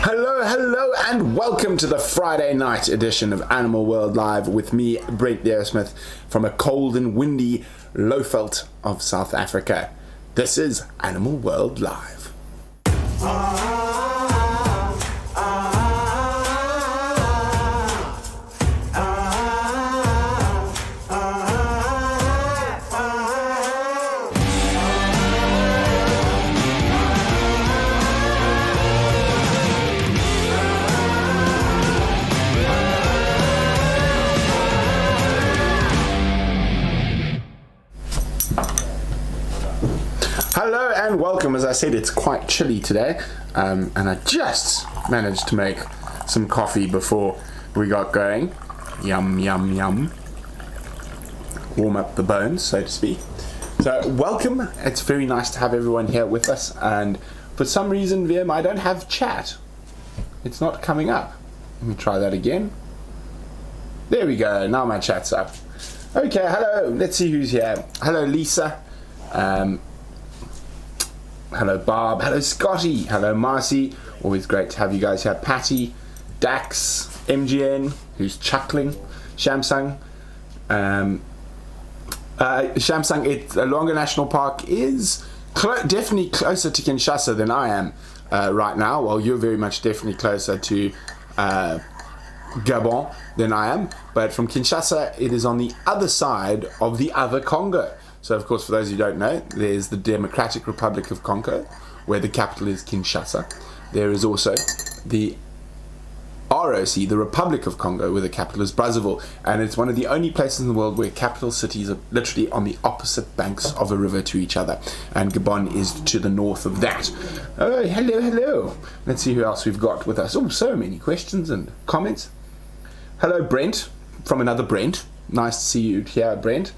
Hello, and welcome to the Friday night edition of Animal World Live with me, Brent Leo-Smith, from a cold and windy Lowveld of South Africa. This is Animal World Live. Hello and welcome. As I said, it's quite chilly today, and I just managed to make some coffee before we got going. Yum, yum, yum. Warm up the bones, so to speak. So, welcome. It's very nice to have everyone here with us, and for some reason, Wium, I don't have chat. It's not coming up. Let me try that again. There we go. Now my chat's up. Okay, hello. Let's see who's here. Hello, Lisa. Hello Bob, hello Scotty, hello Marcy, always great to have you guys here. Patty, Dax, MGN, who's chuckling, Shamsung. Shamsung, Luanga National Park is definitely closer to Kinshasa than I am right now. Well, you're very much definitely closer to Gabon than I am, but from Kinshasa it is on the other side of the other Congo. So, of course, for those who don't know, there's the Democratic Republic of Congo, where the capital is Kinshasa. There is also the ROC, the Republic of Congo, where the capital is Brazzaville. And it's one of the only places in the world where capital cities are literally on the opposite banks of a river to each other. And Gabon is to the north of that. Oh, hello. Let's see who else we've got with us. Oh, so many questions and comments. Hello, Brent, from another Brent. Nice to see you here, Brent.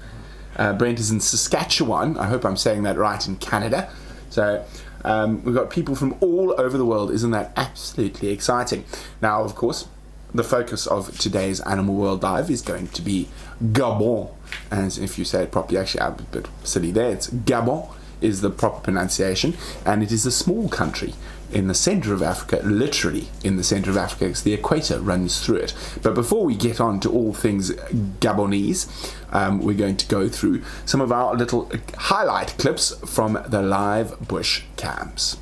Brent is in Saskatchewan. I hope I'm saying that right, in Canada. So we've got people from all over the world. Isn't that absolutely exciting? Now, of course, the focus of today's Animal World Live is going to be Gabon. And if you say it properly, actually I'm a bit silly there. It's Gabon is the proper pronunciation. And it is a small country in the center of Africa, literally in the center of Africa, because the equator runs through it. But before we get on to all things Gabonese, we're going to go through some of our little highlight clips from the live bush cams.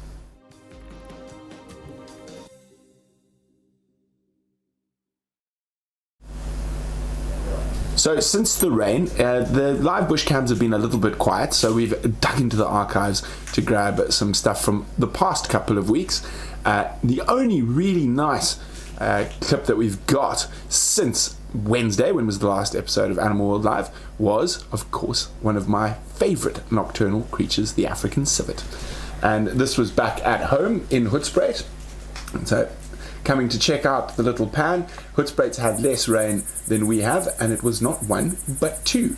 So since the rain, the live bush cams have been a little bit quiet, so we've dug into the archives to grab some stuff from the past couple of weeks. The only really nice clip that we've got since Wednesday, when was the last episode of Animal World Live, was, of course, one of my favourite nocturnal creatures, the African civet. And this was back at home in Hoedspruit. So coming to check out the little pan. Hoedspruit's had less rain than we have, and it was not one but two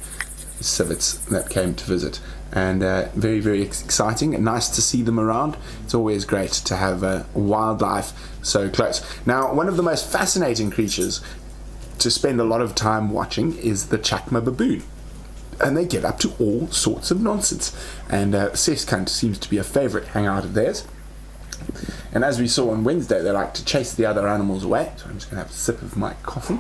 civets that came to visit, and very, very exciting and nice to see them around. It's always great to have wildlife so close. Now, one of the most fascinating creatures to spend a lot of time watching is the Chacma baboon, and they get up to all sorts of nonsense, and SAST seems to be a favourite hangout of theirs. And as we saw on Wednesday, they like to chase the other animals away. So I'm just going to have a sip of my coffee.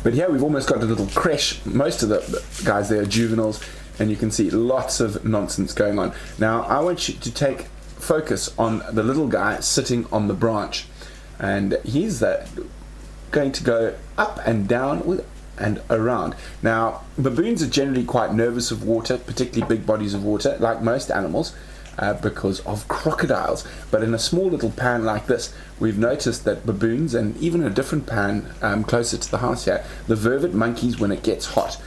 But here we've almost got a little creche. Most of the guys there are juveniles, and you can see lots of nonsense going on. Now, I want you to take focus on the little guy sitting on the branch. And he's going to go up and down and around. Now, baboons are generally quite nervous of water, particularly big bodies of water, like most animals, because of crocodiles. But in a small little pan like this, we've noticed that baboons, and even a different pan closer to the house here, the vervet monkeys, when it gets hot,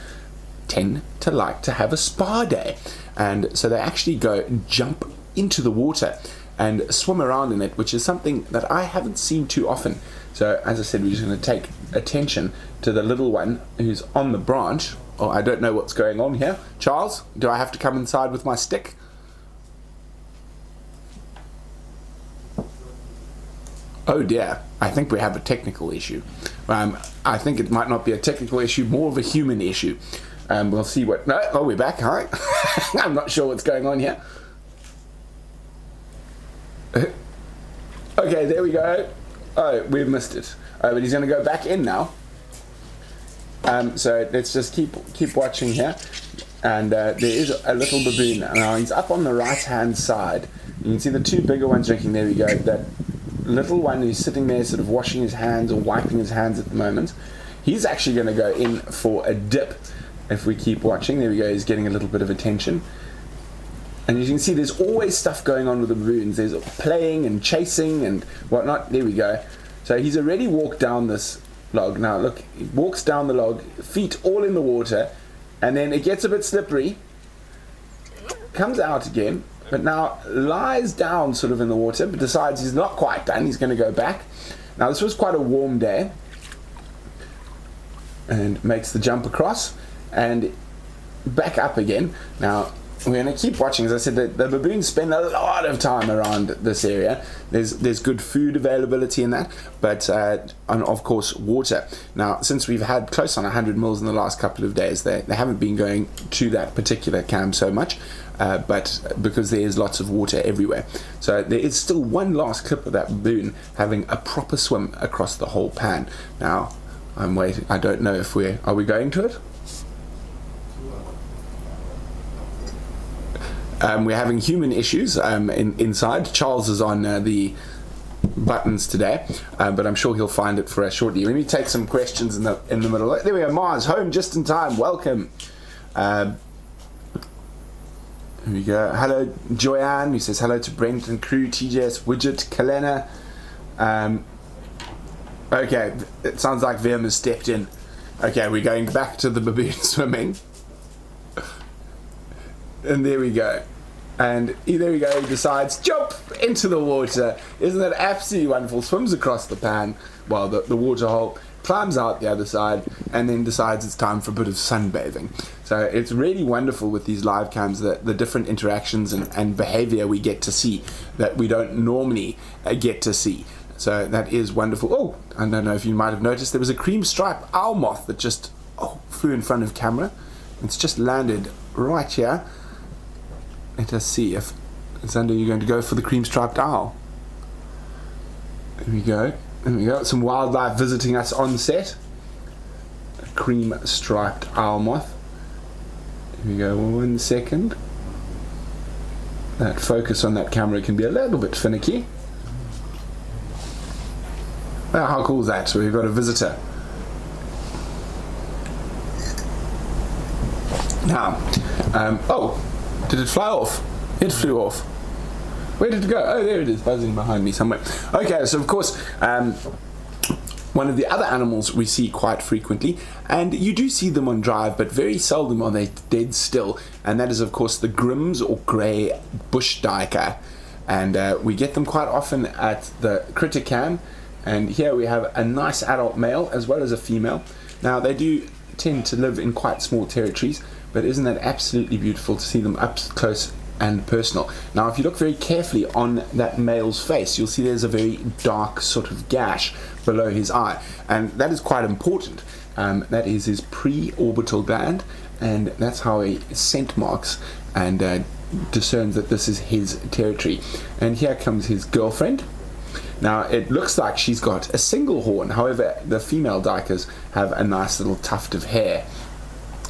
tend to like to have a spa day. And so they actually go and jump into the water and swim around in it, which is something that I haven't seen too often. So, as I said, we're just going to take attention to the little one who's on the branch. Oh, I don't know what's going on here. Charles, do I have to come inside with my stick? Oh dear, I think we have a technical issue. I think it might not be a technical issue, more of a human issue. We'll see what... No, oh, we're back, all right. I'm not sure what's going on here. Okay, there we go. Oh, we've missed it. Oh, but he's going to go back in now. So let's just keep watching here. And there is a little baboon. Now he's up on the right-hand side. You can see the two bigger ones drinking. There we go. That little one who's sitting there sort of washing his hands or wiping his hands at the moment. He's actually going to go in for a dip if we keep watching. There we go. He's getting a little bit of attention. And as you can see, there's always stuff going on with the baboons. There's playing and chasing and whatnot. There we go. So he's already walked down this log. Now look, he walks down the log, feet all in the water, and then it gets a bit slippery, comes out again, but now lies down sort of in the water, but decides he's not quite done. He's going to go back. Now this was quite a warm day, and makes the jump across and back up again. Now we're going to keep watching. As I said, the baboons spend a lot of time around this area. There's good food availability in that, but and of course water. Now since we've had close on 100 mils in the last couple of days, they haven't been going to that particular camp so much, but because there is lots of water everywhere. So there is still one last clip of that baboon having a proper swim across the whole pan. Now I'm waiting. I don't know if are we going to it? We're having human issues inside. Charles is on the buttons today, but I'm sure he'll find it for us shortly. Let me take some questions in the middle. There we go. Mars, home just in time. Welcome. Here we go. Hello, Joanne, who says hello to Brent and crew. TJS, Widget, Kalena. Okay, it sounds like Wium has stepped in. Okay, we're going back to the baboon swimming. And there we go. And there we go, he decides, jump into the water. Isn't that absolutely wonderful? Swims across the pan, well, the water hole, climbs out the other side, and then decides it's time for a bit of sunbathing. So it's really wonderful with these live cams, the different interactions and behavior we get to see that we don't normally get to see. So that is wonderful. Oh, I don't know if you might have noticed, there was a cream stripe owl moth that just flew in front of camera. It's just landed right here. Let us see if Xander, you're going to go for the cream striped owl. There we go. There we go. Some wildlife visiting us on set. A cream striped owl moth. Here we go. 1 second. That focus on that camera can be a little bit finicky. Oh, how cool is that? So we've got a visitor. Now, did it fly off? It flew off. Where did it go? Oh, there it is, buzzing behind me somewhere. Okay, so of course, one of the other animals we see quite frequently, and you do see them on drive, but very seldom are they dead still, and that is of course the Grimm's or grey bush duiker. And we get them quite often at the critter cam, and here we have a nice adult male as well as a female. Now they do tend to live in quite small territories, but isn't that absolutely beautiful to see them up close and personal. Now if you look very carefully on that male's face, you'll see there's a very dark sort of gash below his eye, and that is quite important. That is his pre-orbital gland, and that's how he scent marks and discerns that this is his territory. And here comes his girlfriend. Now it looks like she's got a single horn, however the female duikers have a nice little tuft of hair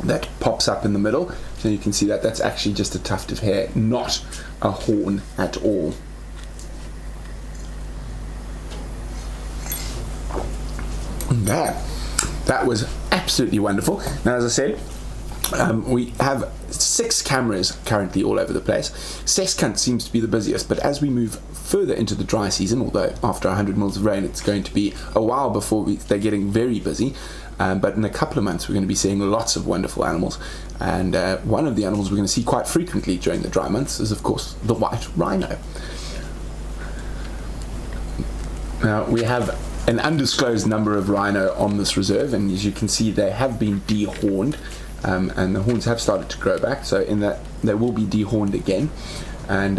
that pops up in the middle, so you can see that that's actually just a tuft of hair, not a horn at all. That was absolutely wonderful. Now as I said, we have 6 cameras currently all over the place. CEST seems to be the busiest, but as we move further into the dry season, although after 100 mils of rain it's going to be a while before they're getting very busy, but in a couple of months we're going to be seeing lots of wonderful animals, and one of the animals we're going to see quite frequently during the dry months is of course the white rhino. Now we have an undisclosed number of rhino on this reserve, and as you can see they have been dehorned, and the horns have started to grow back, so in that they will be dehorned again. And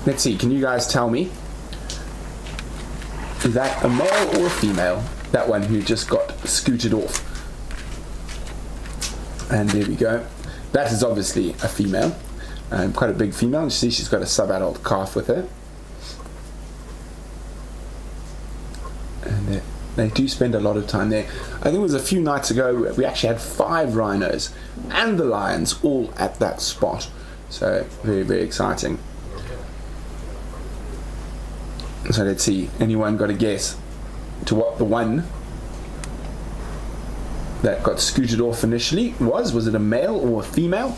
let's see, can you guys tell me, is that a male or a female? That one who just got scooted off. And there we go. That is obviously a female, quite a big female. You see she's got a sub-adult calf with her. They do spend a lot of time there. I think it was a few nights ago we actually had 5 rhinos and the lions all at that spot. So very, very exciting. So let's see, anyone got a guess to what the one that got scooted off initially was? Was it a male or a female?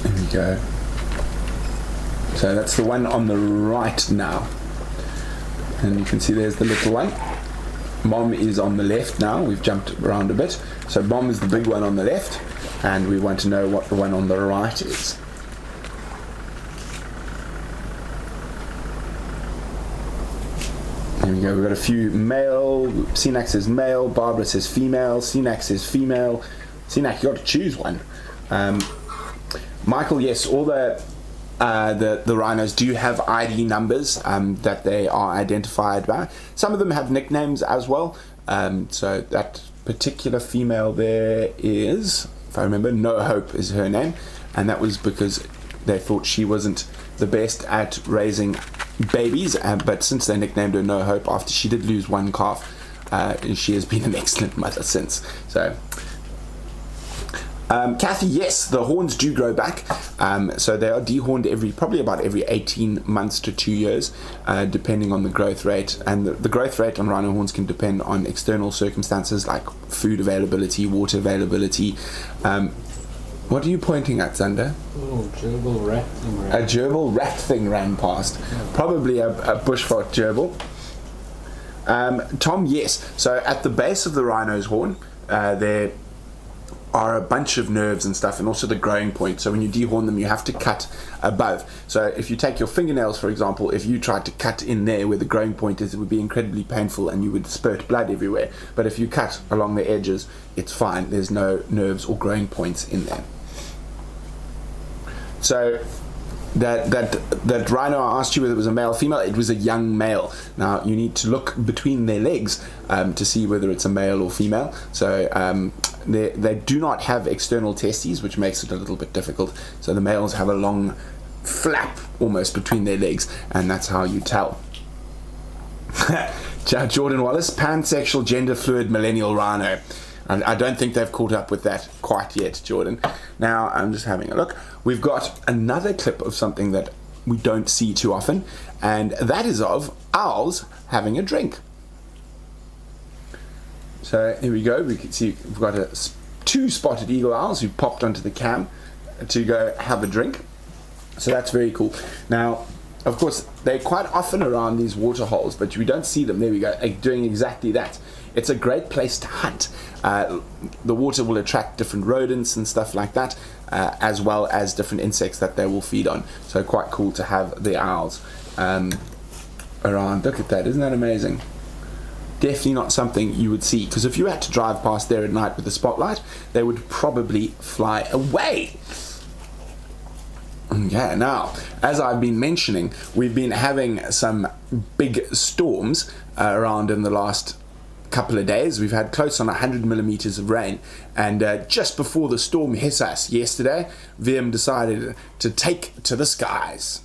There we go. So that's the one on the right now. And you can see there's the little one. Mom is on the left now. We've jumped around a bit. So Mom is the big one on the left. And we want to know what the one on the right is. There we go. We've got a few male. Cenac says male. Barbara says female. Cenac says female. Cenac, you got to choose one. Michael, yes, all the rhinos do have ID numbers that they are identified by. Some of them have nicknames as well. So that particular female there is, if I remember, No Hope is her name. And that was because they thought she wasn't the best at raising babies. But since they nicknamed her No Hope after she did lose one calf, she has been an excellent mother since. So Kathy, yes, the horns do grow back. So they are dehorned probably about every 18 months to 2 years, depending on the growth rate. And the growth rate on rhino horns can depend on external circumstances like food availability, water availability. What are you pointing at, Zander? Oh, gerbil rat thing ran. A gerbil rat thing ran past. Yeah. Probably a bushfart gerbil. Tom, yes. So at the base of the rhino's horn, there are a bunch of nerves and stuff, and also the growing point. So when you dehorn them, you have to cut above. So if you take your fingernails, for example, if you tried to cut in there where the growing point is, it would be incredibly painful and you would spurt blood everywhere. But if you cut along the edges, it's fine. There's no nerves or growing points in there. So that rhino, I asked you whether it was a male or female. It was a young male. Now you need to look between their legs to see whether it's a male or female. So they do not have external testes, which makes it a little bit difficult. So the males have a long flap almost between their legs, and that's how you tell. Jordan Wallace, pansexual, gender fluid, millennial rhino. I don't think they've caught up with that quite yet, Jordan. Now, I'm just having a look. We've got another clip of something that we don't see too often, and that is of owls having a drink. So here we go. We can see we've got 2 spotted eagle owls who popped onto the cam to go have a drink. So that's very cool. Now, of course, they're quite often around these water holes, but we don't see them. There we go, doing exactly that. It's a great place to hunt. The water will attract different rodents and stuff like that, as well as different insects that they will feed on. So quite cool to have the owls around. Look at that, isn't that amazing? Definitely not something you would see, because if you had to drive past there at night with a spotlight, they would probably fly away. Okay, now, as I've been mentioning, we've been having some big storms around in the last couple of days. We've had close on 100 millimeters of rain, and just before the storm hit us yesterday, Wium decided to take to the skies.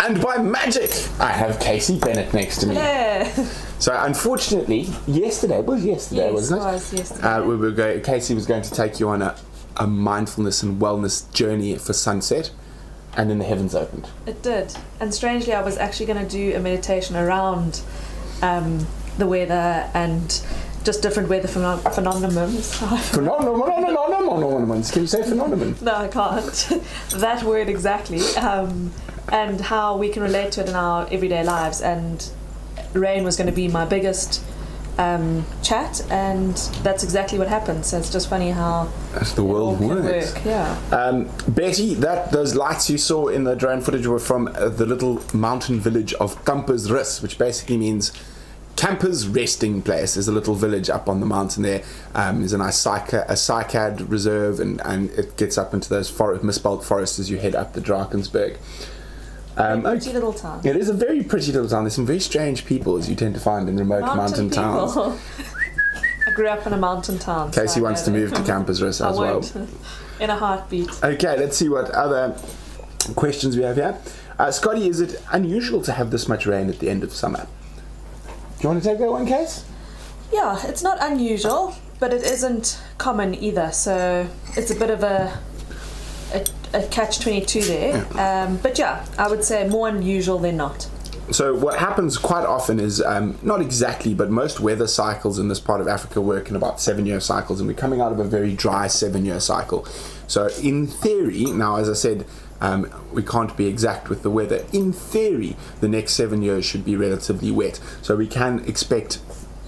And by magic, I have Casey Bennett next to me. Yeah. So unfortunately, yesterday, wasn't it? It was yesterday. Casey was going to take you on a mindfulness and wellness journey for sunset, and then the heavens opened. It did. And strangely, I was actually going to do a meditation around the weather and just different weather phenomenons. Phenomenons. Can you say phenomenon? No, I can't. That word exactly. And how we can relate to it in our everyday lives. And rain was going to be my biggest chat, and that's exactly what happened. So it's just funny how that's the world works. Yeah. Betty, those lights you saw in the drone footage were from the little mountain village of Campersrus, which basically means campers resting place. There's a little village up on the mountain there. There's a nice cycad reserve, and it gets up into those misspelled forests as you head up the Drakensberg. Pretty little town. It is a very pretty little town. There's some very strange people, as you tend to find in remote mountain towns. I grew up in a mountain town. Casey wants to move to Campersrus as well. In a heartbeat. Okay, let's see what other questions we have here. Scotty, is it unusual to have this much rain at the end of summer? Do you want to take that one, Case? Yeah, it's not unusual, but it isn't common either. So it's a bit of a catch-22 there. Yeah. But yeah, I would say more unusual than not. So what happens quite often is, not exactly, but most weather cycles in this part of Africa work in about 7-year cycles, and we're coming out of a very dry 7-year cycle. So in theory, now as I said, we can't be exact with the weather. In theory, the next 7 years should be relatively wet. So we can expect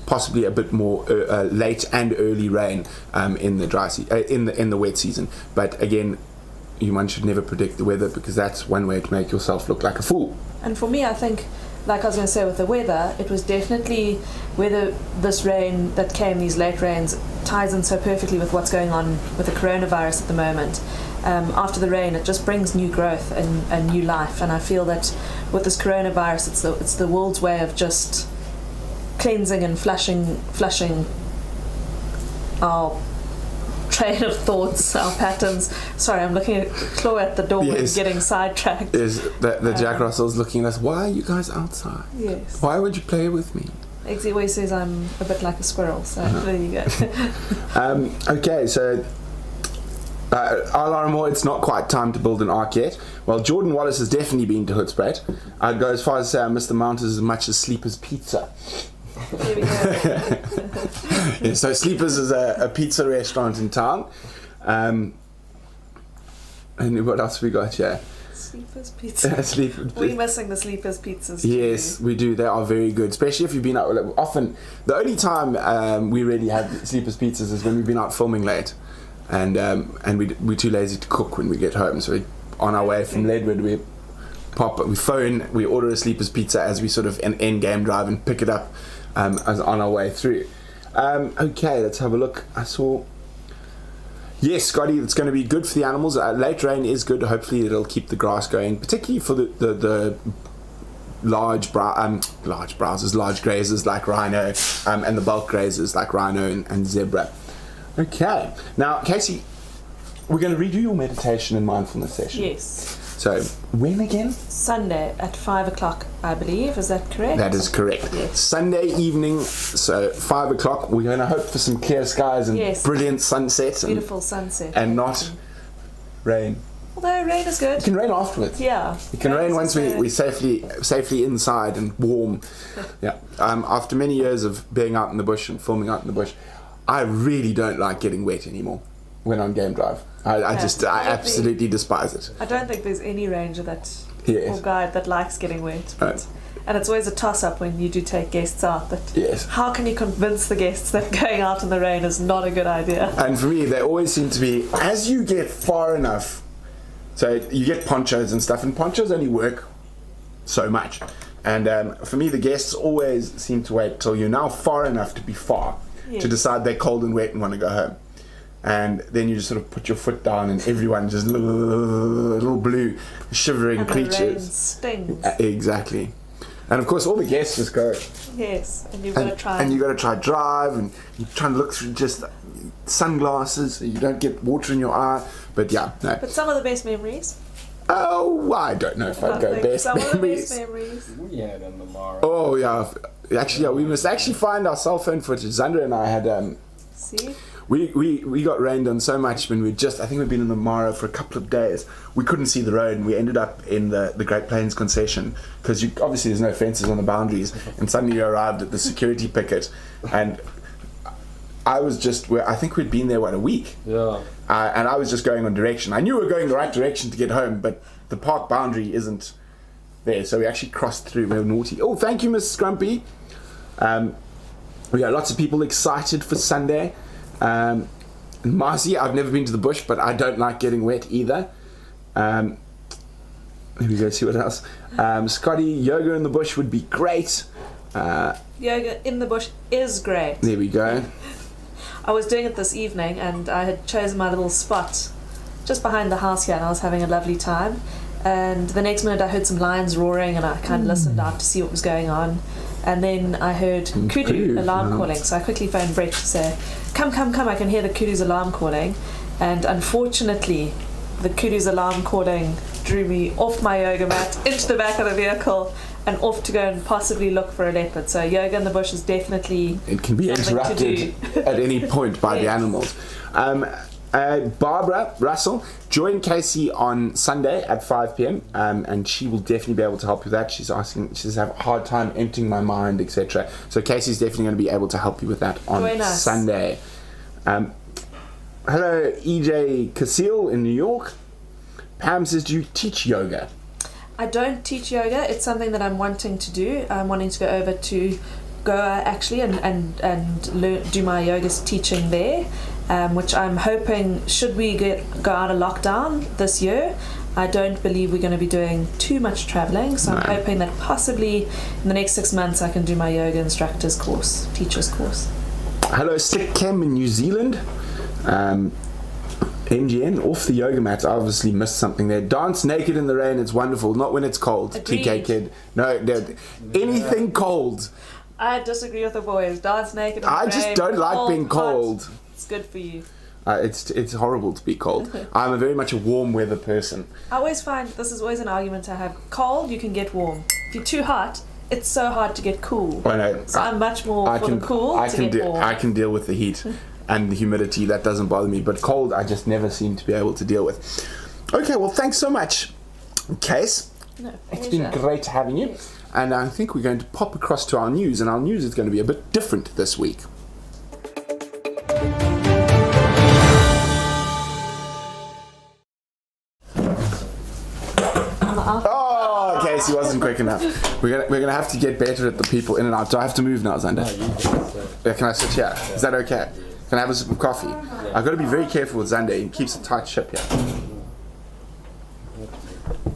possibly a bit more late and early rain in the in the wet season. But again, one should never predict the weather, because that's one way to make yourself look like a fool. And for me, I think, like I was going to say with the weather, it was definitely whether this rain that came, these late rains, ties in so perfectly with what's going on with the coronavirus at the moment. After the rain, it just brings new growth and new life. And I feel that with this coronavirus, it's the world's way of just cleansing and flushing our train of thoughts, our patterns. Sorry, I'm looking at Chloe at the door. Yes. And getting sidetracked. Is the Jack Russell's looking at us? Why are you guys outside? Yes. Why would you play with me? Exie always says I'm a bit like a squirrel, so there you go. Okay, so Alaramore, it's not quite time to build an ark yet. Well, Jordan Wallace has definitely been to Hoedspruit. I'd go as far as to say I miss the mountains as much as Sleepers Pizza. There we go. Yeah, so Sleepers is a pizza restaurant in town. And what else we got here? Sleepers Pizza. We're missing the Sleepers Pizzas too. Yes, we do. They are very good, especially if you've been out. Often, the only time we really have Sleepers Pizzas is when we've been out filming late. And we're too lazy to cook when we get home. So on our way from Leadwood, we phone, we order a Sleepers Pizza as we sort of an end game drive and pick it up as on our way through. Okay, let's have a look. I saw. Yes, Scotty, it's going to be good for the animals. Late rain is good. Hopefully, it'll keep the grass going, particularly for the large browsers, large grazers like Rhino, and the bulk grazers like Rhino and Zebra. Okay, now Casey, we're going to redo your meditation and mindfulness session. Yes. So when again? Sunday at 5 o'clock, I believe. Is that correct? That is correct. Yes. Sunday evening, so 5 o'clock. We're going to hope for some clear skies and brilliant sunsets. Beautiful sunset. And not rain. Although rain is good. It can rain afterwards. Yeah. It can rain once we're safely inside and warm. Yeah. After many years of being out in the bush and filming out in the bush, I really don't like getting wet anymore when on game drive. I absolutely despise it. I don't think there's any ranger or guide that likes getting wet. And it's always a toss-up when you do take guests out. How can you convince the guests that going out in the rain is not a good idea? And for me, they always seem to be, as you get far enough, so you get ponchos and stuff, and ponchos only work so much. And for me, the guests always seem to wait till you're now far enough to be far to decide they're cold and wet and want to go home. And then you just sort of put your foot down, and everyone just little blue shivering and creatures. The rain stings. Exactly. And of course all the guests just go. Yes, and you've got to try. And you've got to try drive, and you're trying to look through just sunglasses so you don't get water in your eye. But yeah, no. But some of the best memories Oh, I don't know if I'd go best Some of the memories. best memories. We had in the Mara. Oh, yeah. Actually, yeah, we must actually find our cell phone footage. Xander and I had... See? We got rained on so much when I think we'd been in the Mara for a couple of days. We couldn't see the road, and we ended up in the Great Plains concession because obviously there's no fences on the boundaries, and suddenly you arrived at the security picket, and I was just, I think we'd been there, a week? Yeah. And I was just going on direction. I knew we were going the right direction to get home, but the park boundary isn't there, so we actually crossed through. We were naughty. Oh, thank you, Miss Scrumpy. We got lots of people excited for Sunday. Marcy, I've never been to the bush, but I don't like getting wet either. Let me go see what else. Scotty, yoga in the bush would be great. Yoga in the bush is great. There we go. I was doing it this evening, and I had chosen my little spot just behind the house here, and I was having a lovely time. And the next minute I heard some lions roaring, and I kind of listened out to see what was going on. And then I heard kudu alarm calling, so I quickly phoned Brett to say, come, I can hear the kudu's alarm calling. And unfortunately, the kudu's alarm calling drew me off my yoga mat, into the back of the vehicle, and off to go and possibly look for a leopard. So yoga in the bush is definitely... It can be interrupted at any point by the animals. Barbara Russell, join Casey on Sunday at 5 p.m. And she will definitely be able to help you with that. She says I have a hard time emptying my mind, etc. So Casey's definitely going to be able to help you with that on Sunday. Hello, EJ Casil in New York. Pam says, do you teach yoga? I don't teach yoga. It's something that I'm wanting to do. I'm wanting to go over to Goa actually and learn, do my yoga teaching there, which I'm hoping, should we go out of lockdown this year, I don't believe we're going to be doing too much traveling, so I'm hoping that possibly in the next 6 months I can do my yoga instructor's course, teacher's course. Hello, Stick Cam in New Zealand. MGN, off the yoga mat. I obviously missed something there. Dance naked in the rain, it's wonderful. Not when it's cold. Agreed. TK kid. No, anything cold. I disagree with the boys. Dance naked in the rain. I just don't like being cold. Hot. It's good for you. It's horrible to be cold. I'm very much a warm weather person. I always find this is always an argument I have. Cold, you can get warm. If you're too hot, it's so hard to get cool. I know. So I'm much more for the cool to get warm. I can deal with the heat and the humidity. That doesn't bother me. But cold, I just never seem to be able to deal with. Okay, well, thanks so much, Case. No, it's been great having you. Yes. And I think we're going to pop across to our news. And our news is going to be a bit different this week. Oh, Casey wasn't quick enough. We're gonna have to get better at the people in and out. Do I have to move now, Xander? Yeah, can I sit here? Is that okay? Can I have a sip of coffee? I've got to be very careful with Xander. He keeps a tight ship here.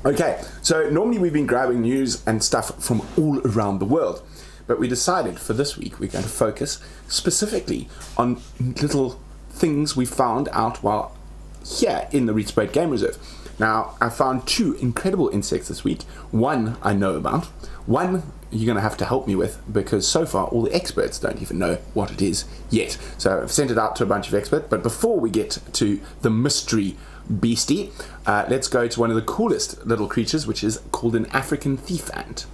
Okay, so normally we've been grabbing news and stuff from all around the world, but we decided for this week we're going to focus specifically on little things we found out while here in the Rietspoort Game Reserve. Now, I found 2 incredible insects this week. One I know about. One you're going to have to help me with, because so far all the experts don't even know what it is yet. So I've sent it out to a bunch of experts. But before we get to the mystery beastie, let's go to one of the coolest little creatures, which is called an African thief ant.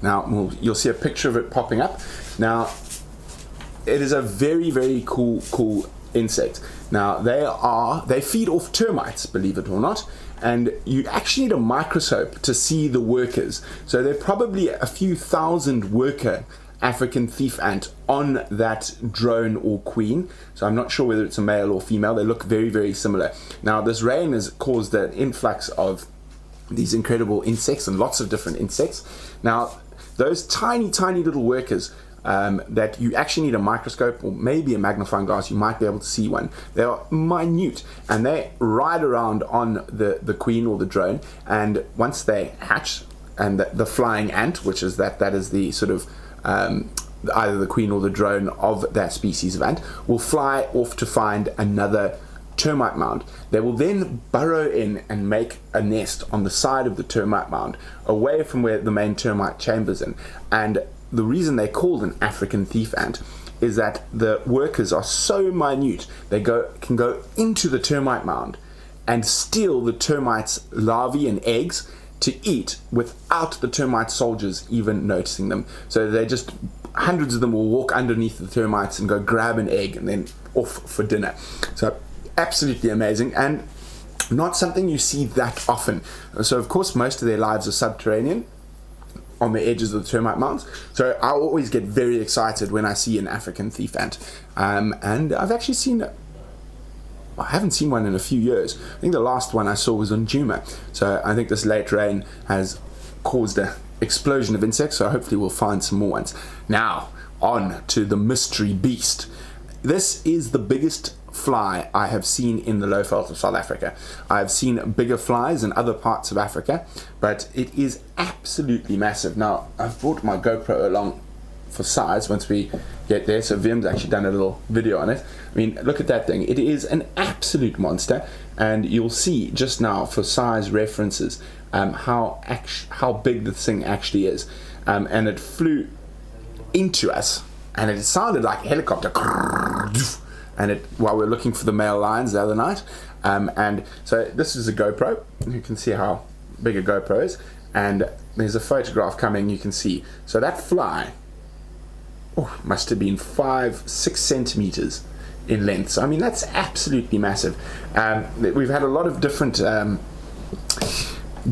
Now, you'll see a picture of it popping up. Now, it is a very, very cool insect. Now, they feed off termites, believe it or not, and you actually need a microscope to see the workers. So there are probably a few thousand worker African thief ant on that drone or queen. So I'm not sure whether it's a male or female. They look very, very similar. Now, this rain has caused an influx of these incredible insects, and lots of different insects. Now, those tiny, tiny little workers that you actually need a microscope or maybe a magnifying glass, you might be able to see one. They are minute, and they ride around on the queen or the drone, and once they hatch, and the flying ant, which is that is the sort of either the queen or the drone of that species of ant, will fly off to find another termite mound. They will then burrow in and make a nest on the side of the termite mound, away from where the main termite chamber's in. And the reason they're called an African thief ant is that the workers are so minute, they can go into the termite mound and steal the termites' larvae and eggs to eat without the termite soldiers even noticing them. So they just, hundreds of them will walk underneath the termites and go grab an egg and then off for dinner. So absolutely amazing, and not something you see that often. So of course most of their lives are subterranean on the edges of the termite mounds. So I always get very excited when I see an African thief ant. And I've actually I haven't seen one in a few years. I think the last one I saw was on Juma. So I think this late rain has caused an explosion of insects, so hopefully we'll find some more ones. Now, on to the mystery beast. This is the biggest fly I have seen in the lowveld of South Africa. I've seen bigger flies in other parts of Africa, but it is absolutely massive. Now, I've brought my GoPro along for size once we get there, so Wium's actually done a little video on it. I mean, look at that thing. It is an absolute monster, and you'll see just now for size references how big this thing actually is. And it flew into us, and it sounded like a helicopter, and while we were looking for the male lions the other night. And so this is a GoPro. You can see how big a GoPro is, and there's a photograph coming. You can see, so that fly must have been 5-6 centimeters in length. So I mean, that's absolutely massive. We've had a lot of different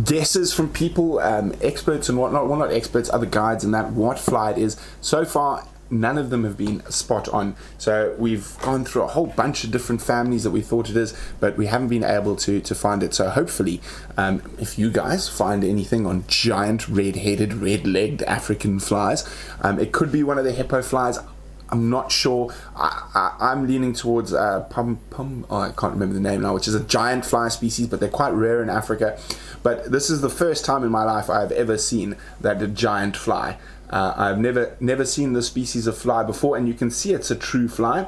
guesses from people, experts and whatnot. Well, not experts, other guides, and that what fly it is. So far, none of them have been spot on. So we've gone through a whole bunch of different families that we thought it is, but we haven't been able to find it. So hopefully, if you guys find anything on giant red-headed, red-legged African flies, it could be one of the hippo flies. I'm not sure. I'm leaning towards I can't remember the name now, which is a giant fly species, but they're quite rare in Africa. But this is the first time in my life I've ever seen that a giant fly. I've never seen this species of fly before, and you can see it's a true fly.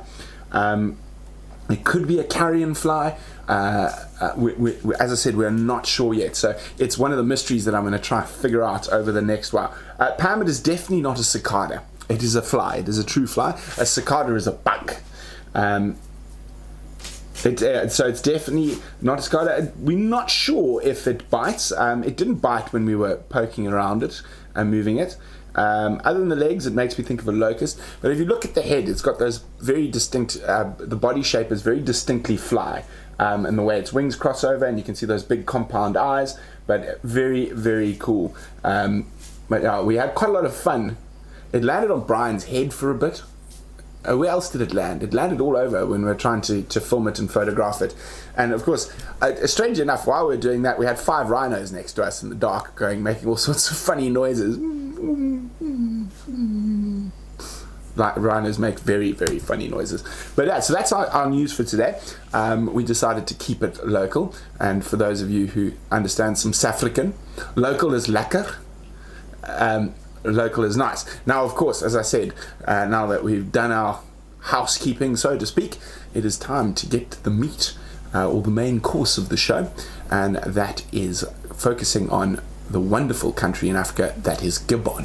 It could be a carrion fly. As I said, we're not sure yet. So it's one of the mysteries that I'm going to try to figure out over the next while. Pam, it is definitely not a cicada. It is a fly. It is a true fly. A cicada is a bug. So it's definitely not a cicada. We're not sure if it bites. It didn't bite when we were poking around it and moving it. Other than the legs, it makes me think of a locust. But if you look at the head, it's got those very distinct, the body shape is very distinctly fly. And the way its wings cross over, and you can see those big compound eyes, but very, very cool. But we had quite a lot of fun. It landed on Brian's head for a bit. Where else did it land? It landed all over when we were trying to film it and photograph it. And of course, strangely enough, while we were doing that, we had 5 rhinos next to us in the dark, making all sorts of funny noises. Like rhinos make very, very funny noises. But yeah, so that's our news for today. We decided to keep it local. And for those of you who understand some South African, local is lekker. Local is nice. Now, of course, as I said, now that we've done our housekeeping, so to speak, it is time to get to the meat, or the main course of the show, and that is focusing on the wonderful country in Africa that is Gabon.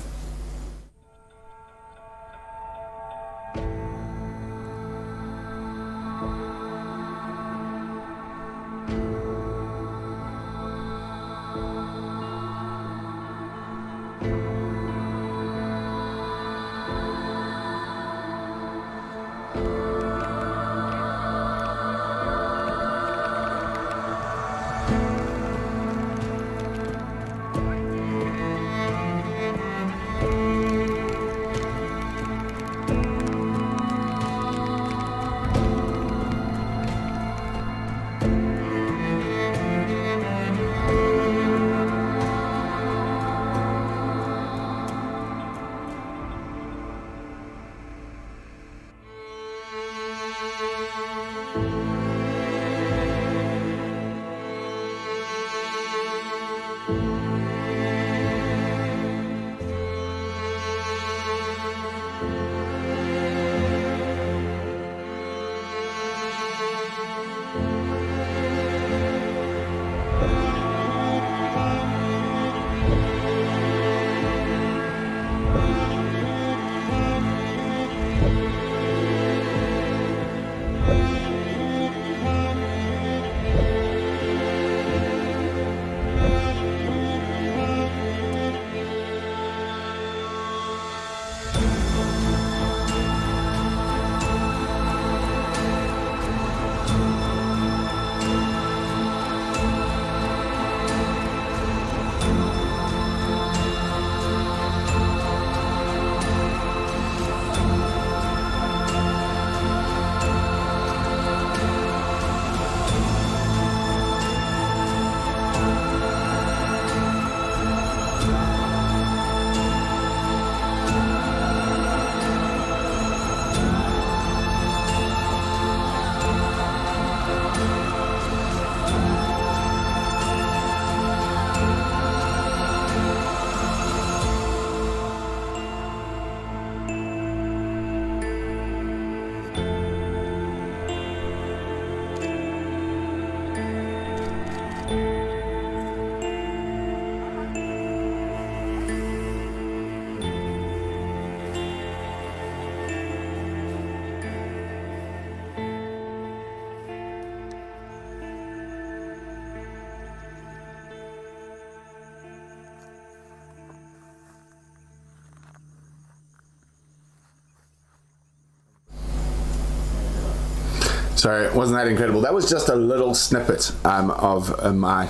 So wasn't that incredible? That was just a little snippet of my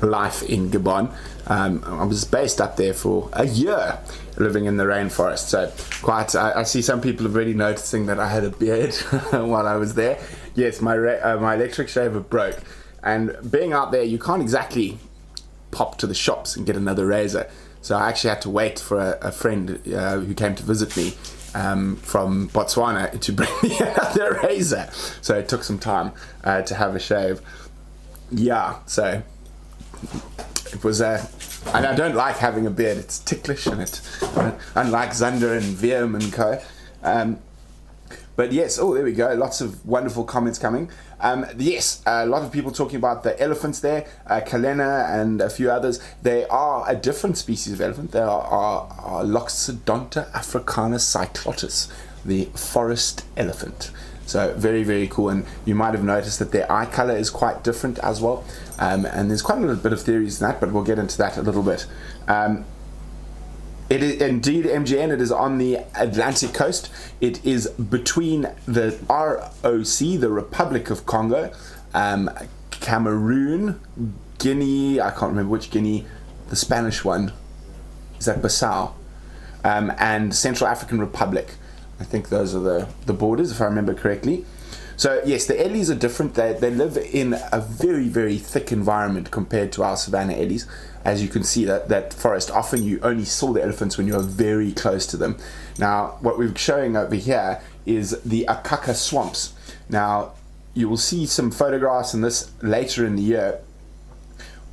life in Gabon. I was based up there for a year, living in the rainforest. So I see some people have already noticing that I had a beard while I was there. Yes, my electric shaver broke, and being out there, you can't exactly pop to the shops and get another razor. So I actually had to wait for a friend who came to visit me from Botswana to bring me another razor. So it took some time to have a shave. Yeah, so it was and I don't like having a beard. It's ticklish, and unlike Zander and Wium and co. But yes, there we go. Lots of wonderful comments coming. Yes, a lot of people talking about the elephants there, Kalena and a few others. They are a different species of elephant. They are Loxodonta africanus cyclotis, the forest elephant. So very, very cool. And you might have noticed that their eye color is quite different as well. And there's quite a little bit of theories in that, but we'll get into that a little bit. It is indeed MGN. It is on the Atlantic coast. It is between the ROC, the Republic of Congo, Cameroon, Guinea. I can't remember which Guinea. The Spanish one, is that Bissau, and Central African Republic. I think those are the borders, if I remember correctly. So yes, the ellies are different. They live in a very, very thick environment compared to our savanna ellies. As you can see, that forest, often you only saw the elephants when you were very close to them. Now, what we're showing over here is the Akaka swamps. Now, you will see some photographs in this later in the year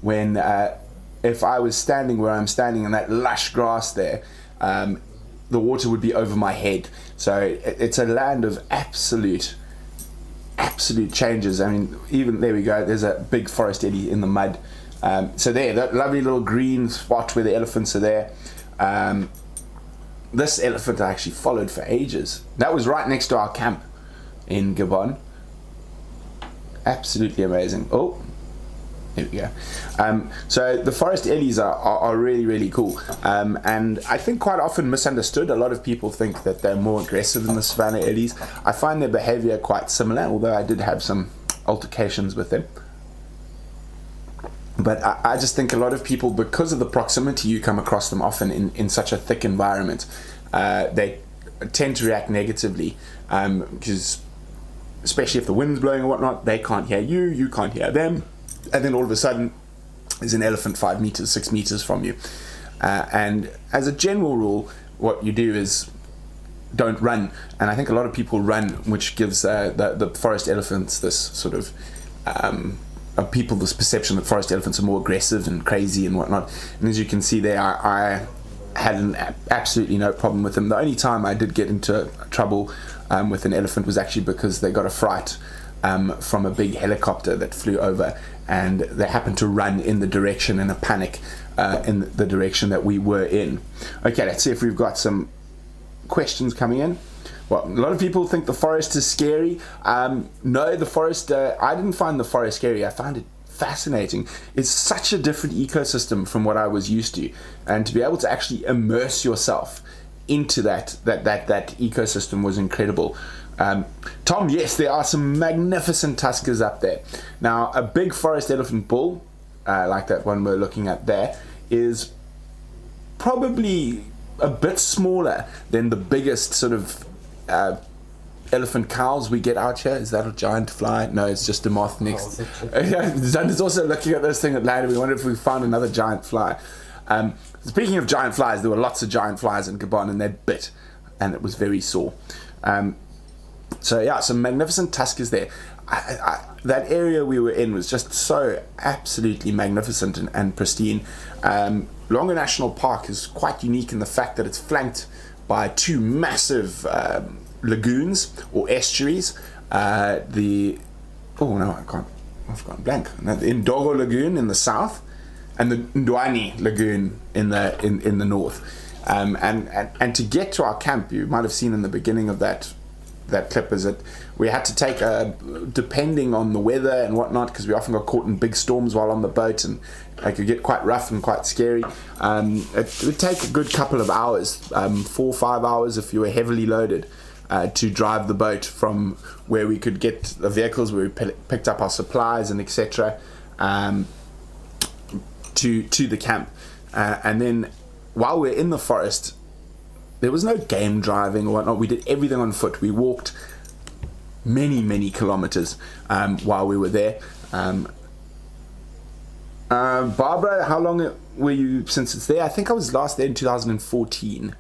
when, if I was standing where I'm standing in that lush grass there, the water would be over my head. So it's a land of absolute changes. I mean, even there we go, there's a big forest eddy in the mud. So there, that lovely little green spot where the elephants are there. This elephant I actually followed for ages. That was right next to our camp in Gabon. Absolutely amazing. Oh, here we go. So the forest ellies are really, really cool. And I think quite often misunderstood. A lot of people think that they're more aggressive than the savanna ellies. I find their behavior quite similar, although I did have some altercations with them. But I just think a lot of people, because of the proximity you come across them often in such a thick environment, they tend to react negatively, because especially if the wind's blowing or whatnot, they can't hear you, you can't hear them, and then all of a sudden there's an elephant 5 meters, 6 meters from you. And as a general rule, what you do is don't run. And I think a lot of people run, which gives the forest elephants this sort of people this perception that forest elephants are more aggressive and crazy and whatnot. And as you can see there, I had absolutely no problem with them. The only time I did get into trouble with an elephant was actually because they got a fright from a big helicopter that flew over, and they happened to run in the direction in a panic in the direction that we were in. Okay, let's see if we've got some questions coming in. Well, a lot of people think the forest is scary. No, the forest, I didn't find the forest scary. I found it fascinating. It's such a different ecosystem from what I was used to. And to be able to actually immerse yourself into that ecosystem was incredible. Tom, yes, there are some magnificent tuskers up there. Now, a big forest elephant bull, like that one we're looking at there, is probably a bit smaller than the biggest sort of elephant cows we get out here. Is that a giant fly? No, it's just a moth next. Zander's also looking at this thing that landed. We wonder if we found another giant fly. Speaking of giant flies, there were lots of giant flies in Gabon, and they bit, and it was very sore. So yeah, some magnificent tuskers there. That area we were in was just so absolutely magnificent and pristine. Longa National Park is quite unique in the fact that it's flanked by two massive lagoons or estuaries. I've gone blank. The Ndogo Lagoon in the south, and the Ndwani Lagoon in the north. And to get to our camp, you might have seen in the beginning of that clip, is that we had to take depending on the weather and whatnot, because we often got caught in big storms while on the boat, and it could get quite rough and quite scary. It would take a good couple of hours, 4 or 5 hours if you were heavily loaded, to drive the boat from where we could get the vehicles, where we picked up our supplies and etc. To the camp. And then while we're in the forest, there was no game driving or whatnot. We did everything on foot. We walked many kilometers while we were there. Barbara, how long were you since it's there? I think I was last there in 2014.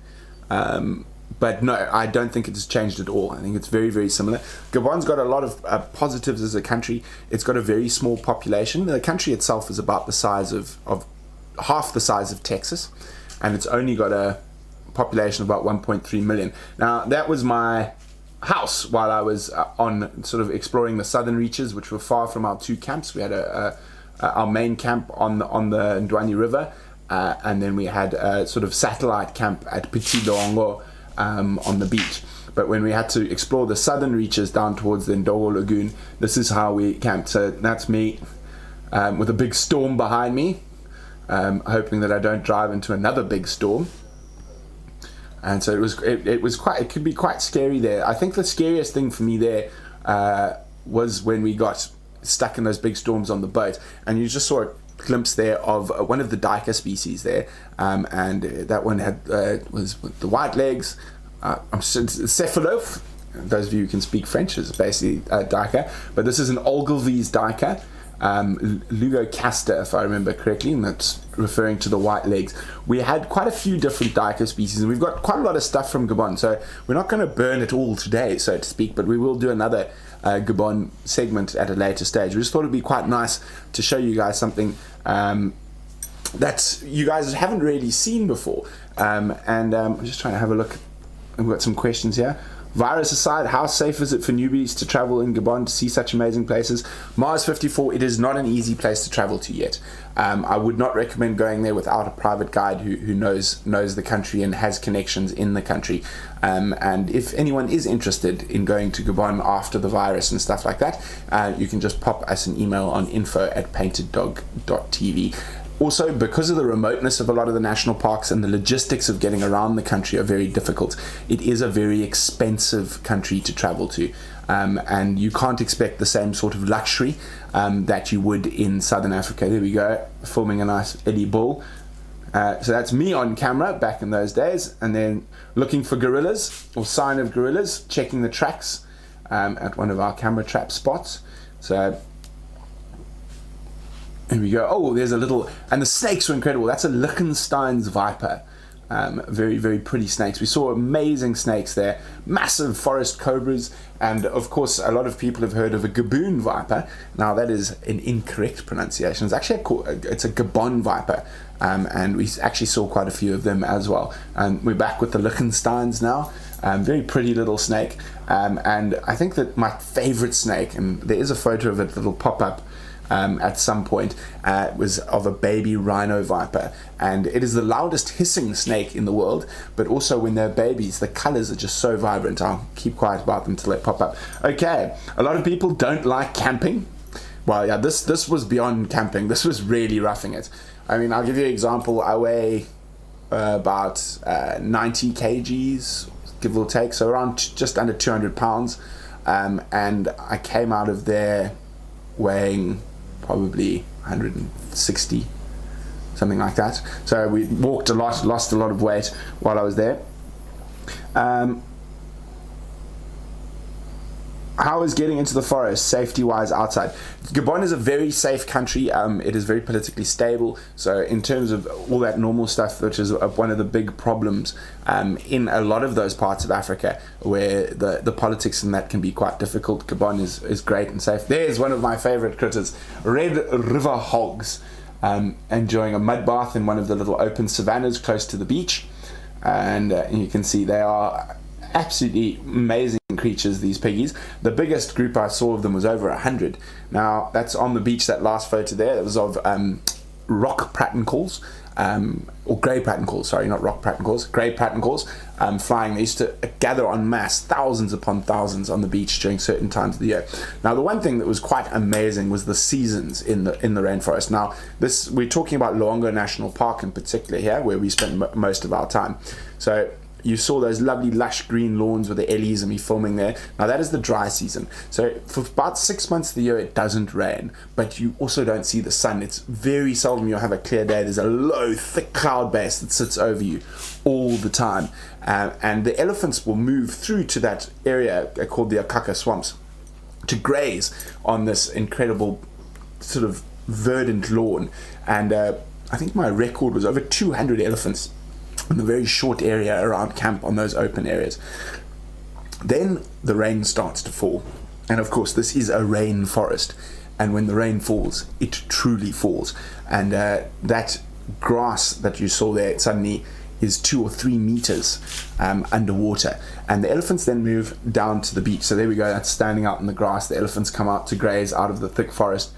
But no, I don't think it's changed at all. I think it's very similar. Gabon's got a lot of positives as a country. It's got a very small population. The country itself is about the size of half the size of Texas, and it's only got a population of about 1.3 million. Now, that was my house while I was on sort of exploring the southern reaches, which were far from our two camps. We had our main camp on the Ndwani River, and then we had a sort of satellite camp at Pitidongo on the beach. But when we had to explore the southern reaches down towards the Ndogo Lagoon, this is how we camped. So that's me with a big storm behind me, hoping that I don't drive into another big storm. And so it could be quite scary there. I think the scariest thing for me there was when we got stuck in those big storms on the boat, and you just saw a glimpse there of one of the duiker species there, and that one had was the white legs, cephalope. Those of you who can speak French, is basically duiker, but this is an Ogilvy's duiker, Lugocasta, if I remember correctly, and that's referring to the white legs. We had quite a few different duiker species, and we've got quite a lot of stuff from Gabon, so we're not going to burn it all today, so to speak, but we will do another Gabon segment at a later stage. We just thought it'd be quite nice to show you guys something that you guys haven't really seen before. I'm just trying to have a look. We've got some questions here. Virus aside, how safe is it for newbies to travel in Gabon to see such amazing places? Mars 54, it is not an easy place to travel to yet. I would not recommend going there without a private guide who knows the country and has connections in the country. And if anyone is interested in going to Gabon after the virus and stuff like that, you can just pop us an email on info@painteddog.tv. Also, because of the remoteness of a lot of the national parks and the logistics of getting around the country are very difficult, it is a very expensive country to travel to. And you can't expect the same sort of luxury that you would in Southern Africa. There we go, filming a nice Eddie Bull. So that's me on camera back in those days, and then looking for gorillas or sign of gorillas, checking the tracks at one of our camera trap spots. So here we go. Oh, there's a little, and the snakes were incredible. That's a Liechtenstein's viper. Very pretty snakes. We saw amazing snakes there, massive forest cobras, and of course a lot of people have heard of a Gabon viper. Now that is an incorrect pronunciation. It's actually it's a Gabon viper, and we actually saw quite a few of them as well. And we're back with the Liechtensteins now. Very pretty little snake, and I think that my favorite snake, and there is a photo of it that'll pop up at some point, was of a baby rhino viper, and it is the loudest hissing snake in the world, but also when they're babies the colors are just so vibrant. I'll keep quiet about them till they pop up. Okay, a lot of people don't like camping. Well, yeah, this was beyond camping. This was really roughing it. I mean, I'll give you an example. I weigh about 90 kgs, give or take, so around just under 200 pounds, and I came out of there weighing probably 160, something like that. So we walked a lot, lost a lot of weight while I was there. How is getting into the forest safety wise outside? Gabon is a very safe country. It is very politically stable, so in terms of all that normal stuff, which is one of the big problems in a lot of those parts of Africa where the politics and that can be quite difficult, Gabon is great and safe. There's one of my favorite critters, red river hogs, enjoying a mud bath in one of the little open savannas close to the beach, and you can see they are absolutely amazing creatures, these piggies. The biggest group I saw of them was over 100. Now that's on the beach. That last photo there, that was of rock pratincoles, or grey pratincoles, sorry, not rock pratincoles, grey pratincoles, flying. They used to gather en masse, thousands upon thousands, on the beach during certain times of the year. Now the one thing that was quite amazing was the seasons in the rainforest. Now we're talking about Luongo National Park in particular here, where we spent most of our time. So you saw those lovely lush green lawns with the Ellies and me filming there. Now that is the dry season. So for about 6 months of the year it doesn't rain, but you also don't see the sun. It's very seldom you'll have a clear day. There's a low, thick cloud base that sits over you all the time. And the elephants will move through to that area called the Akaka swamps to graze on this incredible sort of verdant lawn. And I think my record was over 200 elephants in the very short area around camp on those open areas. Then the rain starts to fall, and of course this is a rain forest, and when the rain falls it truly falls, and that grass that you saw there suddenly is 2 or 3 meters underwater, and the elephants then move down to the beach. So there we go, that's standing out in the grass. The elephants come out to graze out of the thick forest,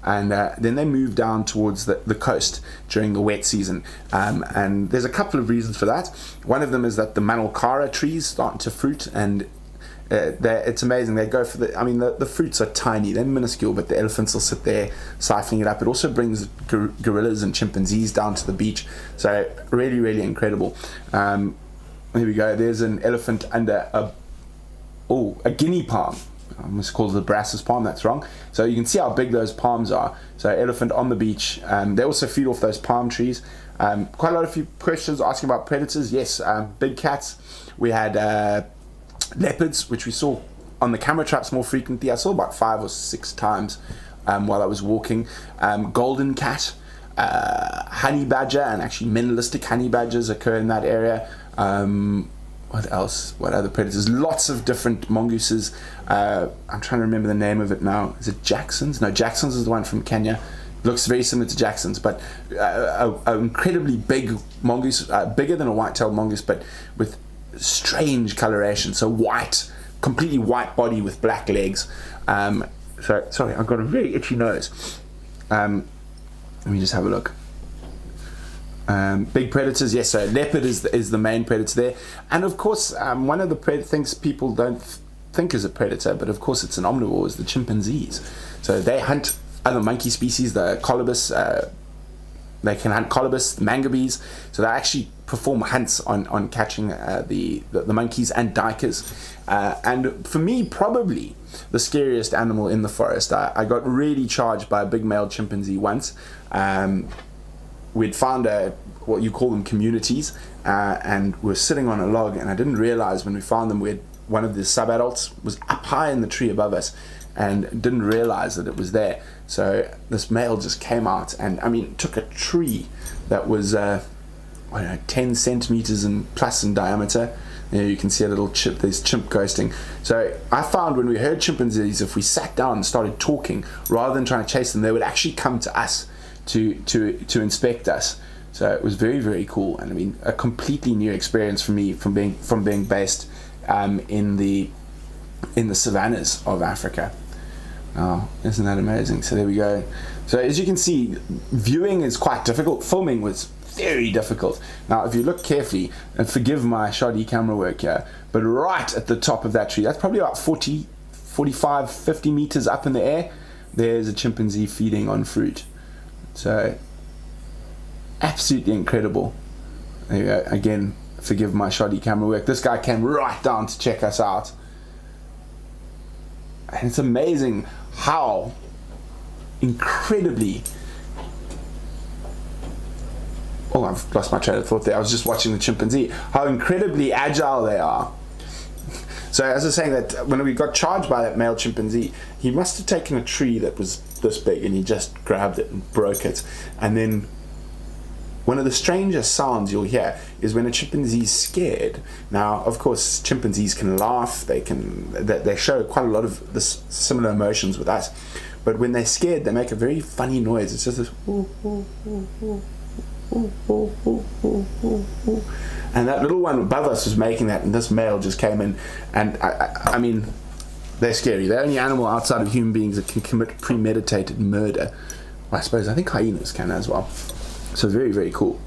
and then they move down towards the coast during the wet season, and there's a couple of reasons for that. One of them is that the manilkara trees start to fruit, and it's amazing. They go for the fruits are tiny, they're minuscule, but the elephants will sit there siphoning it up. It also brings gorillas and chimpanzees down to the beach, so really, really incredible. There we go, there's an elephant under a guinea palm. I must call it the Brassus palm, that's wrong. So you can see how big those palms are. So elephant on the beach. They also feed off those palm trees. Quite a lot of questions asking about predators. Yes, big cats. We had leopards, which we saw on the camera traps more frequently. I saw about 5 or 6 times while I was walking. Golden cat, honey badger, and actually mineralistic honey badgers occur in that area. What else? What other predators? Lots of different mongooses. I'm trying to remember the name of it now. Is it Jackson's? No, Jackson's is the one from Kenya. Looks very similar to Jackson's, but an incredibly big mongoose, bigger than a white-tailed mongoose, but with strange coloration. So white, completely white body with black legs. So sorry, I've got a really itchy nose. Let me just have a look. Big predators, yes. So leopard is the main predator there, and of course one of the things people don't think is a predator, but of course it's an omnivore, is the chimpanzees. So they hunt other monkey species, the colobus. They can hunt colobus, mangabees. So they actually perform hunts on catching the monkeys and duikers. And for me, probably the scariest animal in the forest. I got really charged by a big male chimpanzee once. We'd found what you call them communities, and we're sitting on a log, and I didn't realize when we found them, one of the sub-adults was up high in the tree above us, and didn't realize that it was there. So this male just came out and took a tree that was 10 centimeters and plus in diameter. There you can see a little chimp. There's chimp ghosting. So I found when we heard chimpanzees, if we sat down and started talking rather than trying to chase them, they would actually come to us to inspect us. So it was very, very cool, and a completely new experience for me from being based in the savannas of Africa. Oh, isn't that amazing? So there we go. So as you can see, viewing is quite difficult. Filming was very difficult. Now if you look carefully, and forgive my shoddy camera work here, but right at the top of that tree, that's probably about 40, 45, 50 meters up in the air, there's a chimpanzee feeding on fruit. So absolutely incredible. There you go. Again, forgive my shoddy camera work. This guy came right down to check us out, and it's amazing how incredibly I've lost my train of thought there. I was just watching the chimpanzee, how incredibly agile they are. So as I was saying, that when we got charged by that male chimpanzee, he must have taken a tree that was this big and he just grabbed it and broke it. And then one of the strangest sounds you'll hear is when a chimpanzee's scared. Now, of course, chimpanzees can laugh. They show quite a lot of this similar emotions with us. But when they're scared, they make a very funny noise. It's just this ooh, ooh, ooh, ooh, ooh, ooh, ooh, ooh, ooh, ooh. And that little one above us was making that, and this male just came in, and I mean, they're scary. They're the only animal outside of human beings that can commit premeditated murder. Well, I think hyenas can as well. So very, very cool.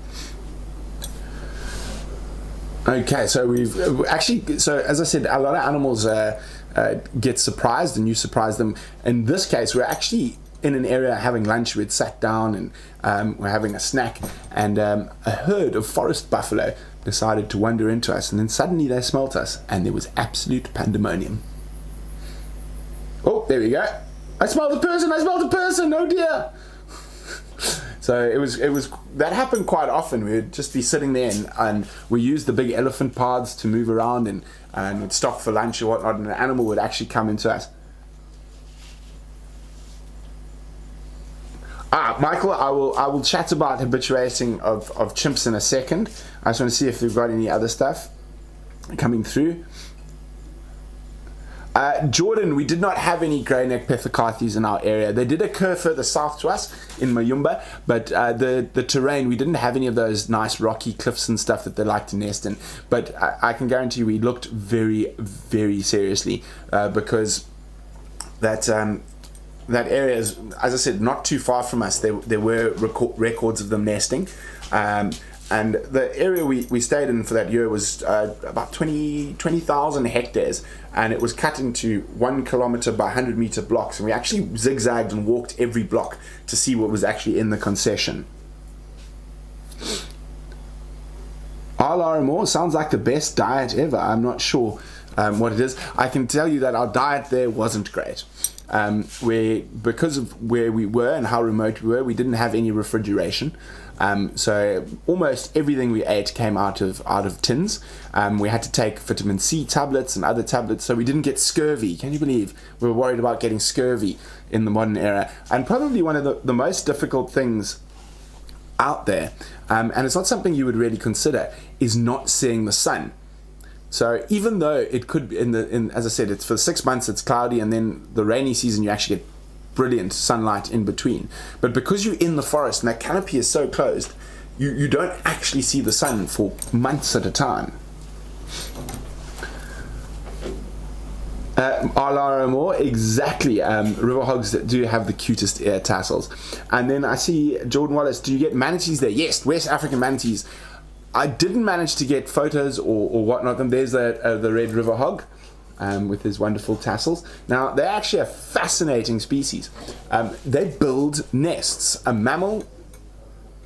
Okay, so we've actually, so as I said, a lot of animals get surprised, and you surprise them. In this case, we're actually in an area having lunch. We'd sat down and we're having a snack, and a herd of forest buffalo decided to wander into us, and then suddenly they smelt us, and there was absolute pandemonium. Oh, there we go. I smelled a person, oh dear. So it was that happened quite often. We would just be sitting there, and we used the big elephant paths to move around, and would stop for lunch or whatnot, and an animal would actually come into us. Michael, I will chat about habituating of chimps in a second. I just want to see if we've got any other stuff coming through. Jordan, we did not have any grey neck pithecanthus in our area. They did occur further south to us in Mayumba, but the terrain, we didn't have any of those nice rocky cliffs and stuff that they like to nest in. But I can guarantee you we looked very, very seriously because that area is, as I said, not too far from us. There were records of them nesting. And the area we stayed in for that year was about 20,000 hectares, and it was cut into 1 kilometer by 100 meter blocks, and we actually zigzagged and walked every block to see what was actually in the concession. RMO sounds like the best diet ever. I'm not sure what it is. I can tell you that our diet there wasn't great. Because of where we were and how remote we were, we didn't have any refrigeration. So almost everything we ate came out of tins. We had to take vitamin C tablets and other tablets, so we didn't get scurvy. Can you believe we were worried about getting scurvy in the modern era? And probably one of the most difficult things out there, and it's not something you would really consider, is not seeing the sun. So even though it could be as I said, it's for 6 months it's cloudy, and then the rainy season you actually get brilliant sunlight in between. But because you're in the forest and that canopy is so closed, you don't actually see the sun for months at a time. RMO, exactly. River hogs that do have the cutest ear tassels. And then I see Jordan Wallace, do you get manatees there? Yes, West African manatees. I didn't manage to get photos or whatnot. There's the red river hog with his wonderful tassels. Now, they're actually a fascinating species. They build nests. A mammal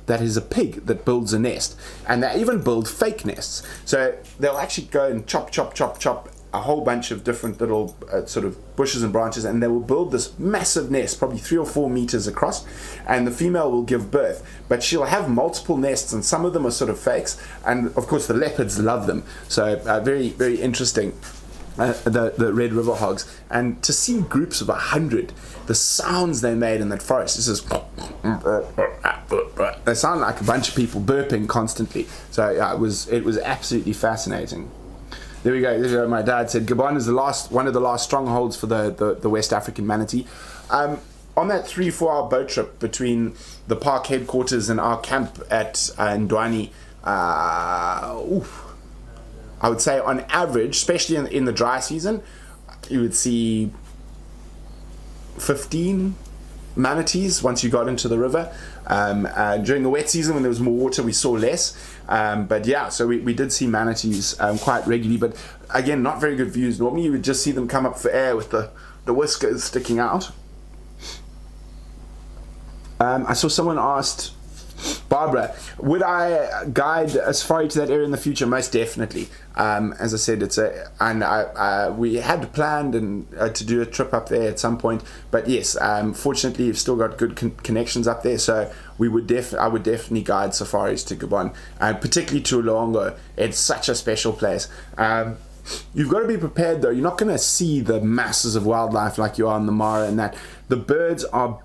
that is a pig that builds a nest. And they even build fake nests. So they'll actually go and chop a whole bunch of different little sort of bushes and branches, and they will build this massive nest, probably 3 or 4 meters across, and the female will give birth. But she'll have multiple nests, and some of them are sort of fakes, and of course the leopards love them. So very, very interesting, the red river hogs. And to see groups of 100, the sounds they made in that forest, this is they sound like a bunch of people burping constantly. So it was absolutely fascinating. There we go. My dad said Gabon is one of the last strongholds for the West African manatee. On that 3-4 hour boat trip between the park headquarters and our camp at Ndwani, I would say on average, especially in the dry season, you would see 15 manatees once you got into the river. During the wet season, when there was more water, we saw less. But yeah, so we did see manatees quite regularly, but again, not very good views. Normally you would just see them come up for air with the whiskers sticking out. I saw someone asked, Barbara, would I guide a safari to that area in the future? Most definitely. As I said, we had planned to do a trip up there at some point, but yes, fortunately, you've still got good connections up there, so I would definitely guide safaris to Gabon, and particularly to Luongo. It's such a special place. You've got to be prepared, though. You're not going to see the masses of wildlife like you are in the Mara, and that the birds are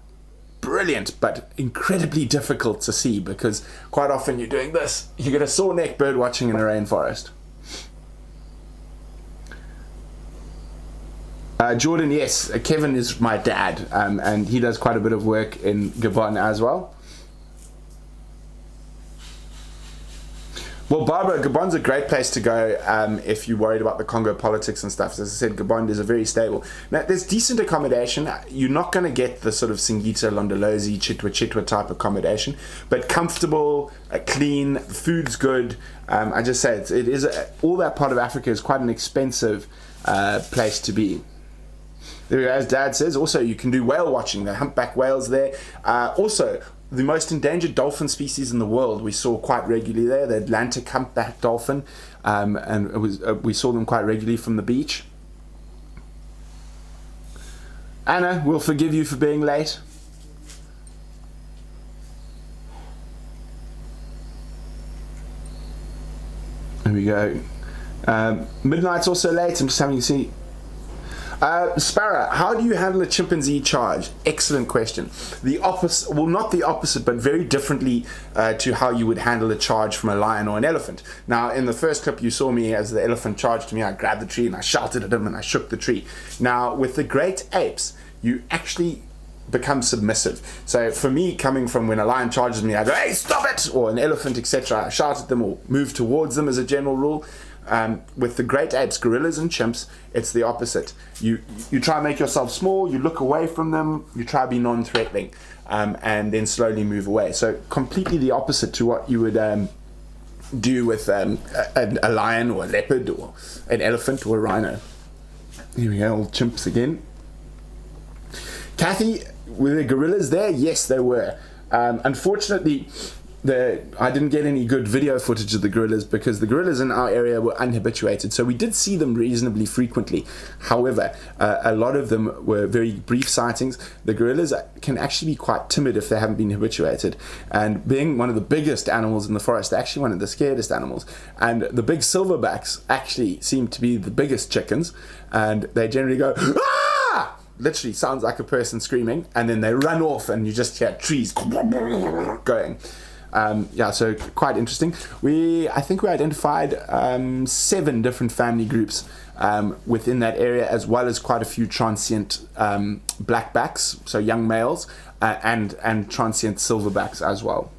brilliant but incredibly difficult to see, because quite often you're doing this, you get a sore neck bird watching in a rainforest. Jordan, yes, Kevin is my dad, and he does quite a bit of work in Gabon as well. Well, Barbara, Gabon's a great place to go if you're worried about the Congo politics and stuff. As I said, Gabon is a very stable. Now, there's decent accommodation. You're not going to get the sort of Singita, Londolozi, Chitwa type accommodation, but comfortable, clean, food's good. I just say it is all that part of Africa is quite an expensive place to be. There we go, as Dad says. Also, you can do whale watching. The humpback whales there. Also, the most endangered dolphin species in the world we saw quite regularly there, the Atlantic humpback dolphin, and it was we saw them quite regularly from the beach. Anna, we'll forgive you for being late. There we go. Midnight's also late. I'm just having to see. Sparrow, how do you handle a chimpanzee charge? Excellent question. The opposite, well, not the opposite, but very differently to how you would handle a charge from a lion or an elephant. Now, in the first clip, you saw me as the elephant charged me. I grabbed the tree and I shouted at him and I shook the tree. Now, with the great apes, you actually become submissive. So for me, coming from when a lion charges me, I go, hey, stop it, or an elephant, etc. I shout at them or move towards them as a general rule. With the great apes, gorillas and chimps, it's the opposite. You try and make yourself small, you look away from them, you try to be non-threatening, and then slowly move away. So completely the opposite to what you would do with a lion or a leopard or an elephant or a rhino. Here we go, all chimps again. Kathy, were there gorillas there? Yes, there were. Unfortunately, I didn't get any good video footage of the gorillas because the gorillas in our area were unhabituated, so we did see them reasonably frequently. However, a lot of them were very brief sightings. The gorillas can actually be quite timid if they haven't been habituated, and being one of the biggest animals in the forest, they're actually one of the scariest animals. And the big silverbacks actually seem to be the biggest chickens, and they generally go, ah! Literally sounds like a person screaming, and then they run off and you just hear trees going. Yeah, so quite interesting. I think we identified 7 different family groups within that area, as well as quite a few transient blackbacks, so young males, and transient silverbacks as well.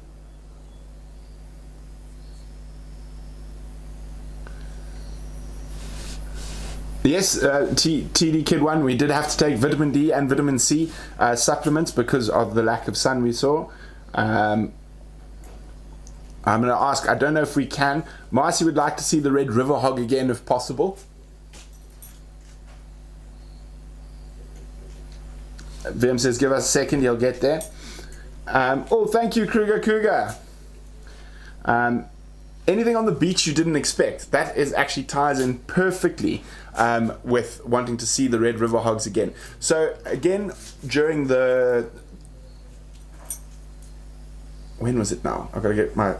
Yes, TD Kid 1, we did have to take vitamin D and vitamin C supplements because of the lack of sun we saw. I'm going to ask, I don't know if we can. Marcy would like to see the red river hog again if possible. VM says give us a second, he'll get there. Oh, thank you, Kruger Cougar. Anything on the beach you didn't expect? That actually ties in perfectly with wanting to see the red river hogs again. So again, during the... When was it now? I've got to get my...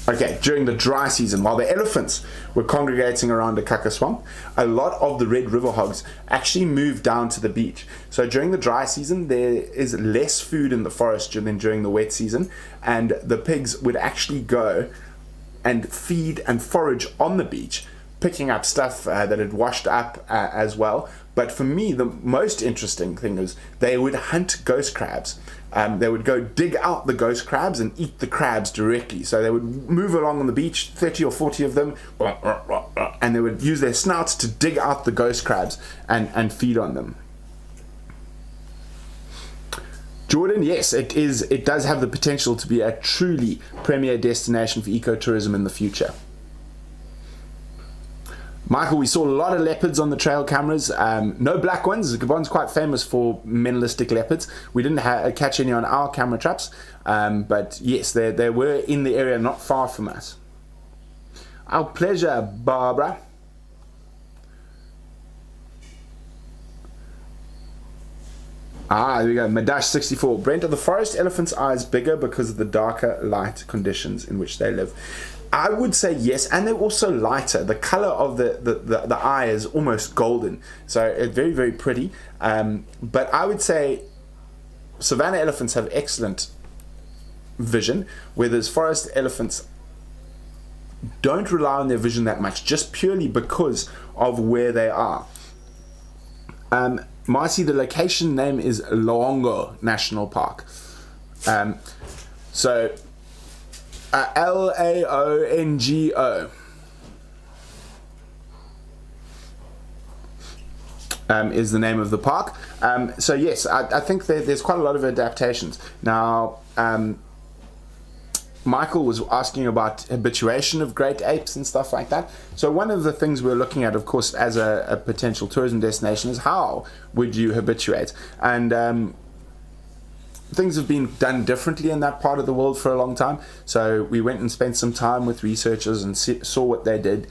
Okay, during the dry season, while the elephants were congregating around the Kaka swamp, a lot of the red river hogs actually moved down to the beach. So during the dry season, there is less food in the forest than during the wet season, and the pigs would actually go and feed and forage on the beach, picking up stuff that had washed up as well. But for me, the most interesting thing is they would hunt ghost crabs. They would go dig out the ghost crabs and eat the crabs directly. So they would move along on the beach, 30 or 40 of them, and they would use their snouts to dig out the ghost crabs and feed on them. Jordan, yes, it does have the potential to be a truly premier destination for ecotourism in the future. Michael, we saw a lot of leopards on the trail cameras. No black ones. Gabon's quite famous for menelistic leopards. We didn't catch any on our camera traps, but yes, they were in the area not far from us. Our pleasure, Barbara. There we go. Madash 64. Brent, are the forest elephant's eyes bigger because of the darker light conditions in which they live? I would say yes, and they're also lighter. The color of the eye is almost golden, so it's very, very pretty. But I would say savanna elephants have excellent vision, whereas forest elephants don't rely on their vision that much, just purely because of where they are. Marcy, the location name is Loongo National Park. So Laongo is the name of the park. So yes, I think there's quite a lot of adaptations. Now, Michael was asking about habituation of great apes and stuff like that. So one of the things we're looking at, of course, as a potential tourism destination is how would you habituate? And things have been done differently in that part of the world for a long time. So we went and spent some time with researchers and saw what they did.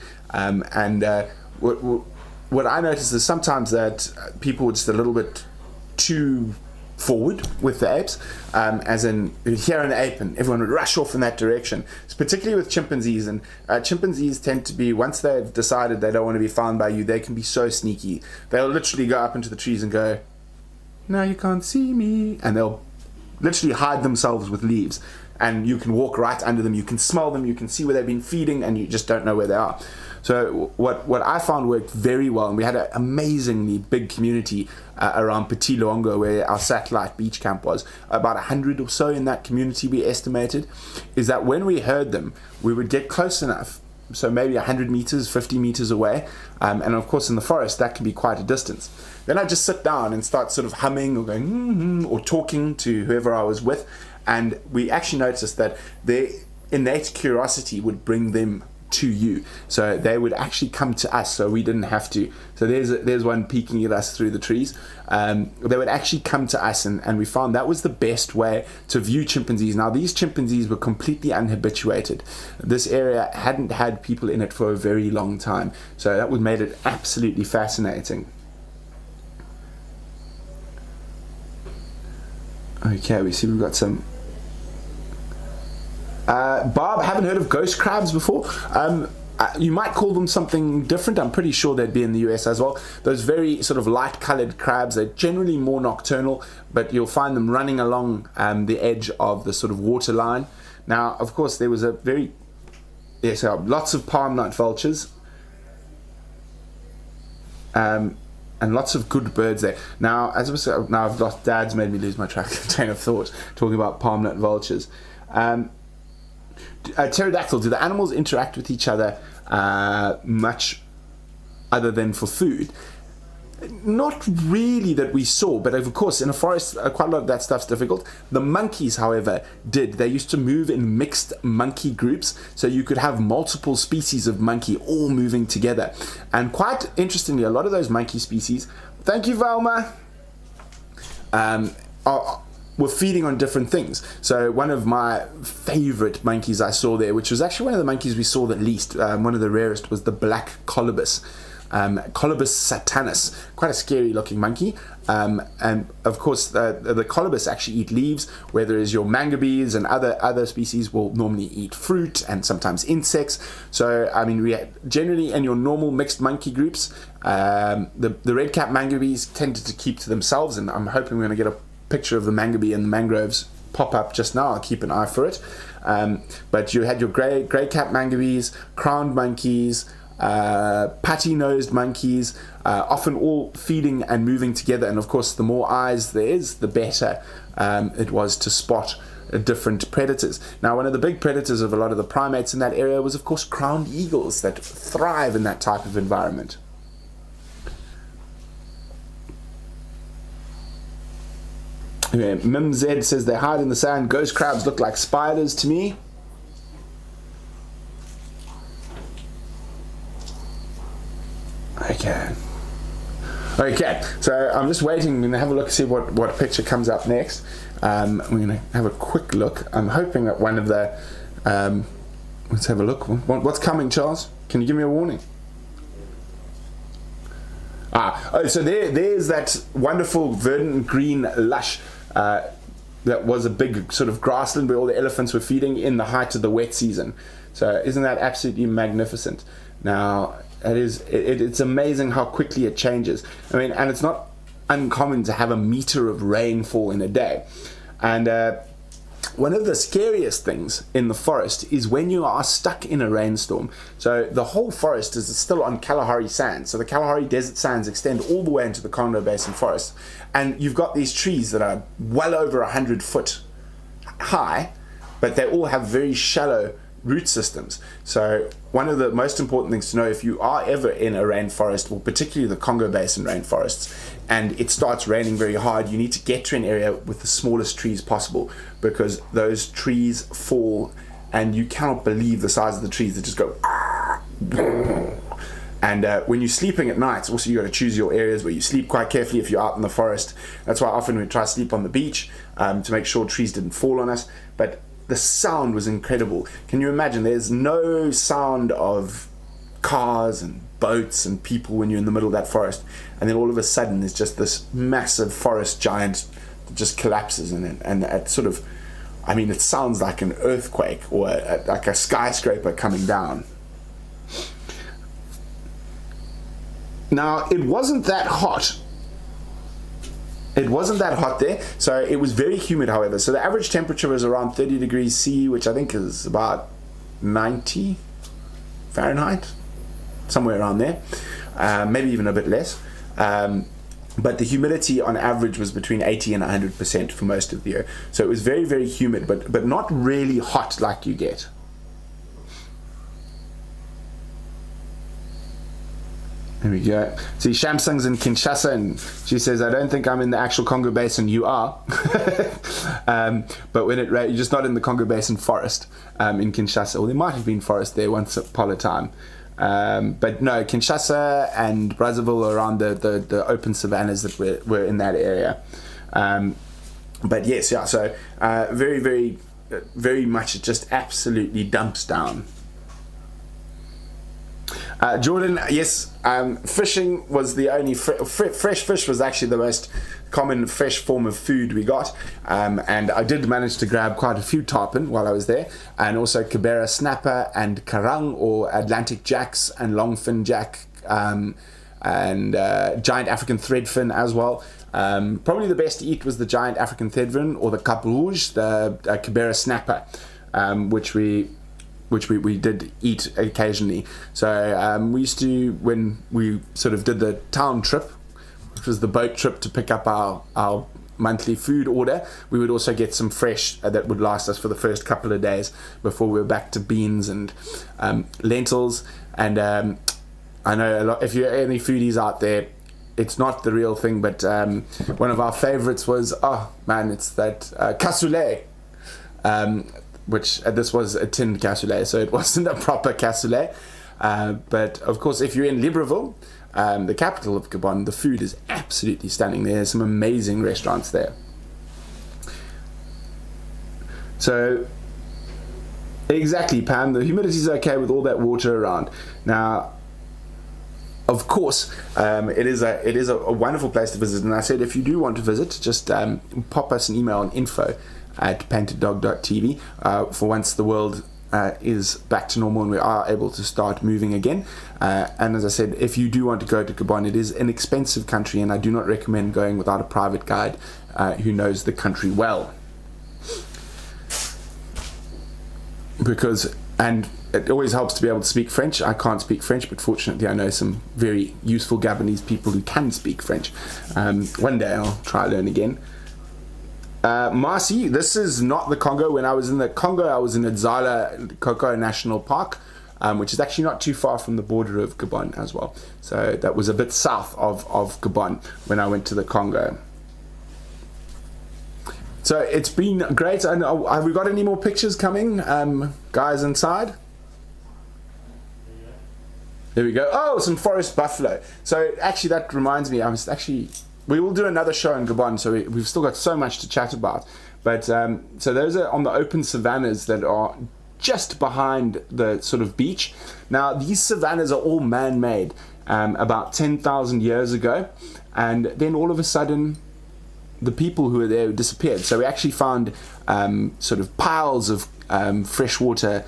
What I noticed is sometimes that people were just a little bit too forward with the apes, as in you'd hear an ape and everyone would rush off in that direction. It's particularly with chimpanzees, and chimpanzees tend to be, once they've decided they don't want to be found by you, they can be so sneaky. They'll literally go up into the trees and go, "No, you can't see me," and they'll literally hide themselves with leaves, and you can walk right under them, you can smell them, you can see where they've been feeding, and you just don't know where they are. So what I found worked very well, and we had an amazingly big community around Petit Luongo, where our satellite beach camp was, about 100 or so in that community we estimated, is that when we heard them, we would get close enough, so maybe 100 meters, 50 meters away, and of course in the forest that can be quite a distance. Then I'd just sit down and start sort of humming or going or talking to whoever I was with, and we actually noticed that their innate curiosity would bring them to you, so they would actually come to us, so we didn't have to. So there's one peeking at us through the trees. They would actually come to us, and we found that was the best way to view chimpanzees. Now these chimpanzees were completely unhabituated. This area hadn't had people in it for a very long time, so that would made it absolutely fascinating. Okay, we see we've got some. Bob, haven't heard of ghost crabs before. You might call them something different. I'm pretty sure they'd be in the US as well. Those very sort of light colored crabs, they're generally more nocturnal, but you'll find them running along the edge of the sort of water line. Now, of course, there was lots of palm nut vultures. And lots of good birds there. Now, I've lost. Dad's made me lose my train of thought talking about palm nut vultures. Pterodactyl, do the animals interact with each other much other than for food? Not really that we saw, but of course in a forest quite a lot of that stuff's difficult. The monkeys, however, did. They used to move in mixed monkey groups, so you could have multiple species of monkey all moving together. And quite interestingly, a lot of those monkey species, thank you Velma, were feeding on different things. So one of my favorite monkeys I saw there, which was actually one of the monkeys we saw the least, one of the rarest, was the black colobus. Colobus satanus, quite a scary looking monkey, and of course the colobus actually eat leaves, whereas your mangabees and other species will normally eat fruit and sometimes insects. So I mean, we generally in your normal mixed monkey groups, the red-capped mangabees tended to keep to themselves, and I'm hoping we're going to get a picture of the mangabee and the mangroves pop up just now. I'll keep an eye for it. But you had your grey-capped mangabees, crowned monkeys, patty-nosed monkeys, often all feeding and moving together, and of course the more eyes there is, the better it was to spot different predators. Now one of the big predators of a lot of the primates in that area was of course crowned eagles that thrive in that type of environment. Okay, Mim Z says they hide in the sand. Ghost crabs look like spiders to me. Okay, so I'm just waiting. I'm going to have a look, see what picture comes up next. We're going to have a quick look. I'm hoping that one of the... let's have a look. What's coming, Charles? Can you give me a warning? So there's that wonderful verdant green lush that was a big sort of grassland where all the elephants were feeding in the height of the wet season. So isn't that absolutely magnificent? Now... It's amazing how quickly it changes. I mean, and it's not uncommon to have a meter of rainfall in a day. And one of the scariest things in the forest is when you are stuck in a rainstorm. So the whole forest is still on Kalahari sands. So the Kalahari desert sands extend all the way into the Congo Basin forest. And you've got these trees that are well over 100 foot high, but they all have very shallow root systems. So one of the most important things to know if you are ever in a rainforest, or particularly the Congo Basin rainforests, and it starts raining very hard, you need to get to an area with the smallest trees possible, because those trees fall and you cannot believe the size of the trees that just go. And when you're sleeping at night, also you got to choose your areas where you sleep quite carefully if you're out in the forest. That's why often we try to sleep on the beach to make sure trees didn't fall on us. But the sound was incredible. Can you imagine? There's no sound of cars and boats and people when you're in the middle of that forest, and then all of a sudden there's just this massive forest giant that just collapses in it, and it sort of, I mean, it sounds like an earthquake or like a skyscraper coming down. Now, it wasn't that hot. It wasn't that hot there, so it was very humid, however. So the average temperature was around 30 degrees C, which I think is about 90 Fahrenheit, somewhere around there, maybe even a bit less. But the humidity on average was between 80 and 100% for most of the year. So it was very, very humid, but not really hot like you get. There we go. See, Shamsung's in Kinshasa, and she says, I don't think I'm in the actual Congo Basin. You are. But when it rains, you're just not in the Congo Basin forest in Kinshasa. Well, there might have been forest there once upon a time. But no, Kinshasa and Brazzaville are around the open savannas that were in that area. But yes, yeah, so very, very, very much it just absolutely dumps down. Jordan, yes, fishing was the only fresh fish was actually the most common fresh form of food we got, and I did manage to grab quite a few tarpon while I was there, and also Kibera snapper and karang or Atlantic jacks and longfin jack, and giant African threadfin as well. Probably the best to eat was the giant African threadfin or the cap rouge, the Kibera snapper, which we did eat occasionally. So we used to, when we sort of did the town trip, which was the boat trip to pick up our monthly food order, we would also get some fresh that would last us for the first couple of days before we were back to beans and lentils. And I know a lot, if you're any foodies out there, it's not the real thing, but one of our favorites was, oh man, it's that cassoulet. Which this was a tinned cassoulet, so it wasn't a proper cassoulet. But of course, if you're in Libreville, the capital of Gabon, the food is absolutely stunning. There's some amazing restaurants there. So, exactly, Pam, the humidity is okay with all that water around. Now, of course, it is a wonderful place to visit. And I said, if you do want to visit, just pop us an email on info@paintedDog.tv for once the world is back to normal and we are able to start moving again. And as I said, if you do want to go to Gabon, it is an expensive country, and I do not recommend going without a private guide who knows the country well. And it always helps to be able to speak French. I can't speak French, but fortunately I know some very useful Gabonese people who can speak French. One day I'll try learn again. Marcy, this is not the Congo. When I was in the Congo, I was in Adzala Coco National Park, which is actually not too far from the border of Gabon as well. So that was a bit south of Gabon when I went to the Congo. So it's been great. And have we got any more pictures coming, guys inside? There we go. Oh, some forest buffalo. So actually that reminds me, we will do another show in Gabon, so we've still got so much to chat about. But so those are on the open savannas that are just behind the sort of beach. Now, these savannas are all man-made about 10,000 years ago. And then all of a sudden, the people who were there disappeared. So we actually found sort of piles of freshwater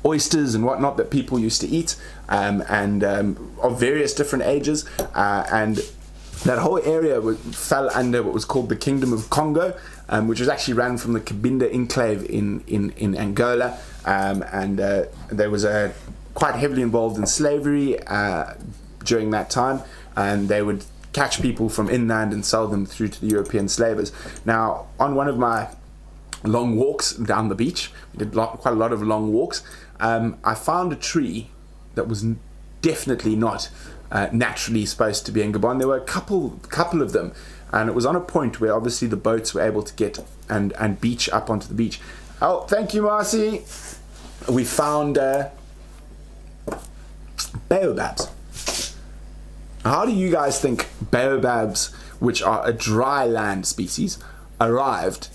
oysters and whatnot that people used to eat, and of various different ages. And that whole area fell under what was called the Kingdom of Congo, which was actually ran from the Cabinda enclave in Angola, and there was quite heavily involved in slavery during that time, and they would catch people from inland and sell them through to the European slavers. Now, on one of my long walks down the beach, we did quite a lot of long walks, I found a tree that was definitely not naturally supposed to be in Gabon. There were a couple of them, and it was on a point where obviously the boats were able to get and beach up onto the beach. Oh, thank you, Marcy. We found baobabs. How do you guys think baobabs, which are a dry land species, arrived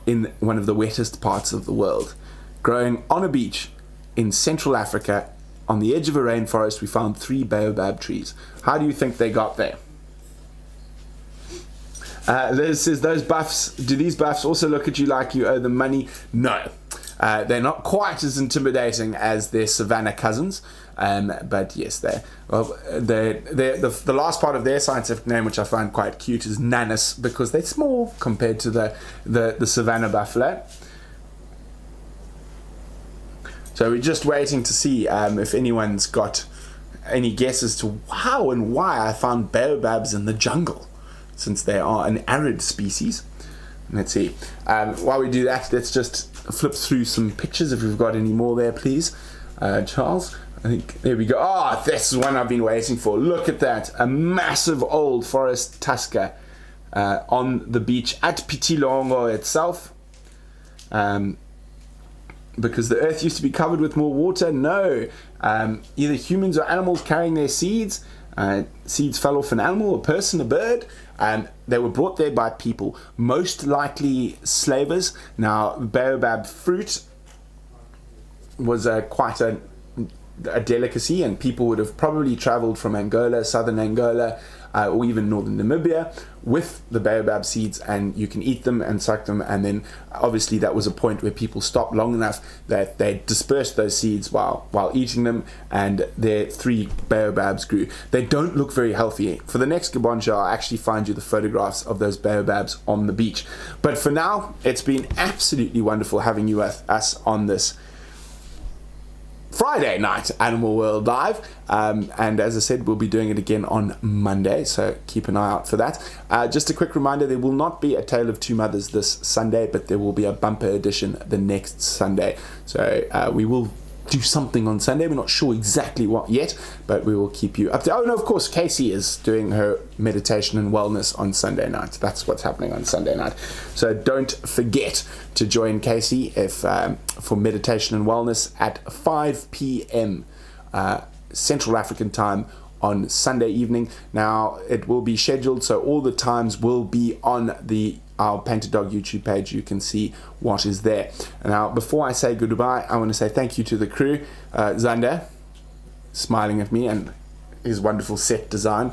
in one of the wettest parts of the world? Growing on a beach in Central Africa, on the edge of a rainforest, we found 3 baobab trees. How do you think they got there? Liz says, do these buffs also look at you like you owe them money? No. They're not quite as intimidating as their savannah cousins, but yes, the last part of their scientific name, which I find quite cute, is Nanus, because they're small compared to the savannah buffalo. So we're just waiting to see if anyone's got any guesses to how and why I found baobabs in the jungle, since they are an arid species. Let's see. While we do that, let's just flip through some pictures if we've got any more there, please. Charles, I think, there we go. Oh, this is one I've been waiting for. Look at that. A massive old forest tusker on the beach at Pitilongo itself. Because the earth used to be covered with more water? No. Either humans or animals carrying their seeds. Seeds fell off an animal, a person, a bird. They were brought there by people, most likely slavers. Now, baobab fruit was quite a delicacy, and people would have probably traveled from Angola, southern Angola, or even northern Namibia with the baobab seeds, and you can eat them and suck them. And then obviously that was a point where people stopped long enough that they dispersed those seeds while eating them, and their 3 baobabs grew. They don't look very healthy. For the next Gabon show, I'll actually find you the photographs of those baobabs on the beach. But for now, it's been absolutely wonderful having you with us on this Friday night Animal World Live, and as I said, we'll be doing it again on Monday, so keep an eye out for that. Just a quick reminder, there will not be a Tale of Two Mothers this Sunday, but there will be a bumper edition the next Sunday. So we will do something on Sunday. We're not sure exactly what yet, but we will keep you up to. Oh no, of course, Casey is doing her meditation and wellness on Sunday night. That's what's happening on Sunday night. So don't forget to join Casey for meditation and wellness at 5 p.m. Central African time on Sunday evening. Now it will be scheduled, so all the times will be on our Painted Dog YouTube page. You can see what is there. Now, before I say goodbye, I want to say thank you to the crew. Zander, smiling at me, and his wonderful set design.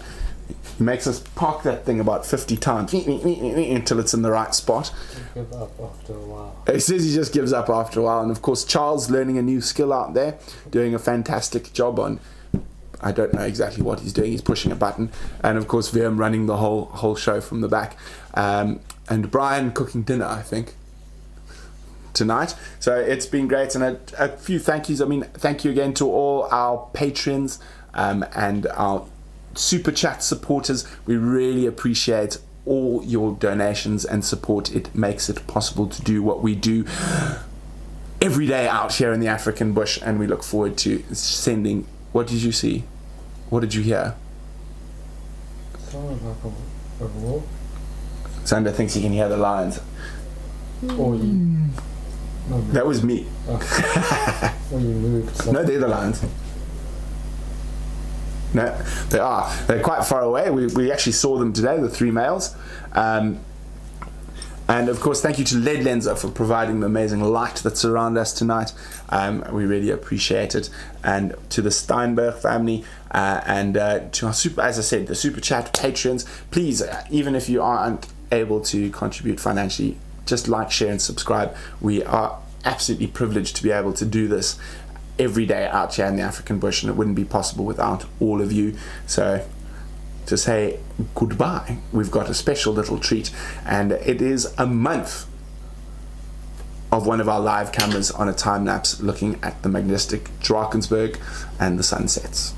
He makes us park that thing about 50 times until it's in the right spot. Give up after a while. He says he just gives up after a while. And of course, Charles learning a new skill out there, doing a fantastic job on, I don't know exactly what he's doing. He's pushing a button. And of course, Wium running the whole show from the back. And Brian cooking dinner, I think, tonight. So it's been great. And a few thank yous. I mean, thank you again to all our patrons and our Super Chat supporters. We really appreciate all your donations and support. It makes it possible to do what we do every day out here in the African bush. And we look forward to sending... What did you see? What did you hear? Sounded like a roar. Sander thinks he can hear the lions. Or you... No, That was me. or you moved. No, they're the lions. No, they are. They're quite far away. We actually saw them today, the 3 males. And of course, thank you to Lead Lenser for providing the amazing light that's around us tonight. We really appreciate it. And to the Steinberg family and to our as I said, the Super Chat patrons. Please, even if you aren't able to contribute financially, just like, share, and subscribe. We are absolutely privileged to be able to do this every day out here in the African bush, and it wouldn't be possible without all of you. So to say goodbye, we've got a special little treat, and it is a month of one of our live cameras on a time lapse looking at the majestic Drakensberg and the sunsets.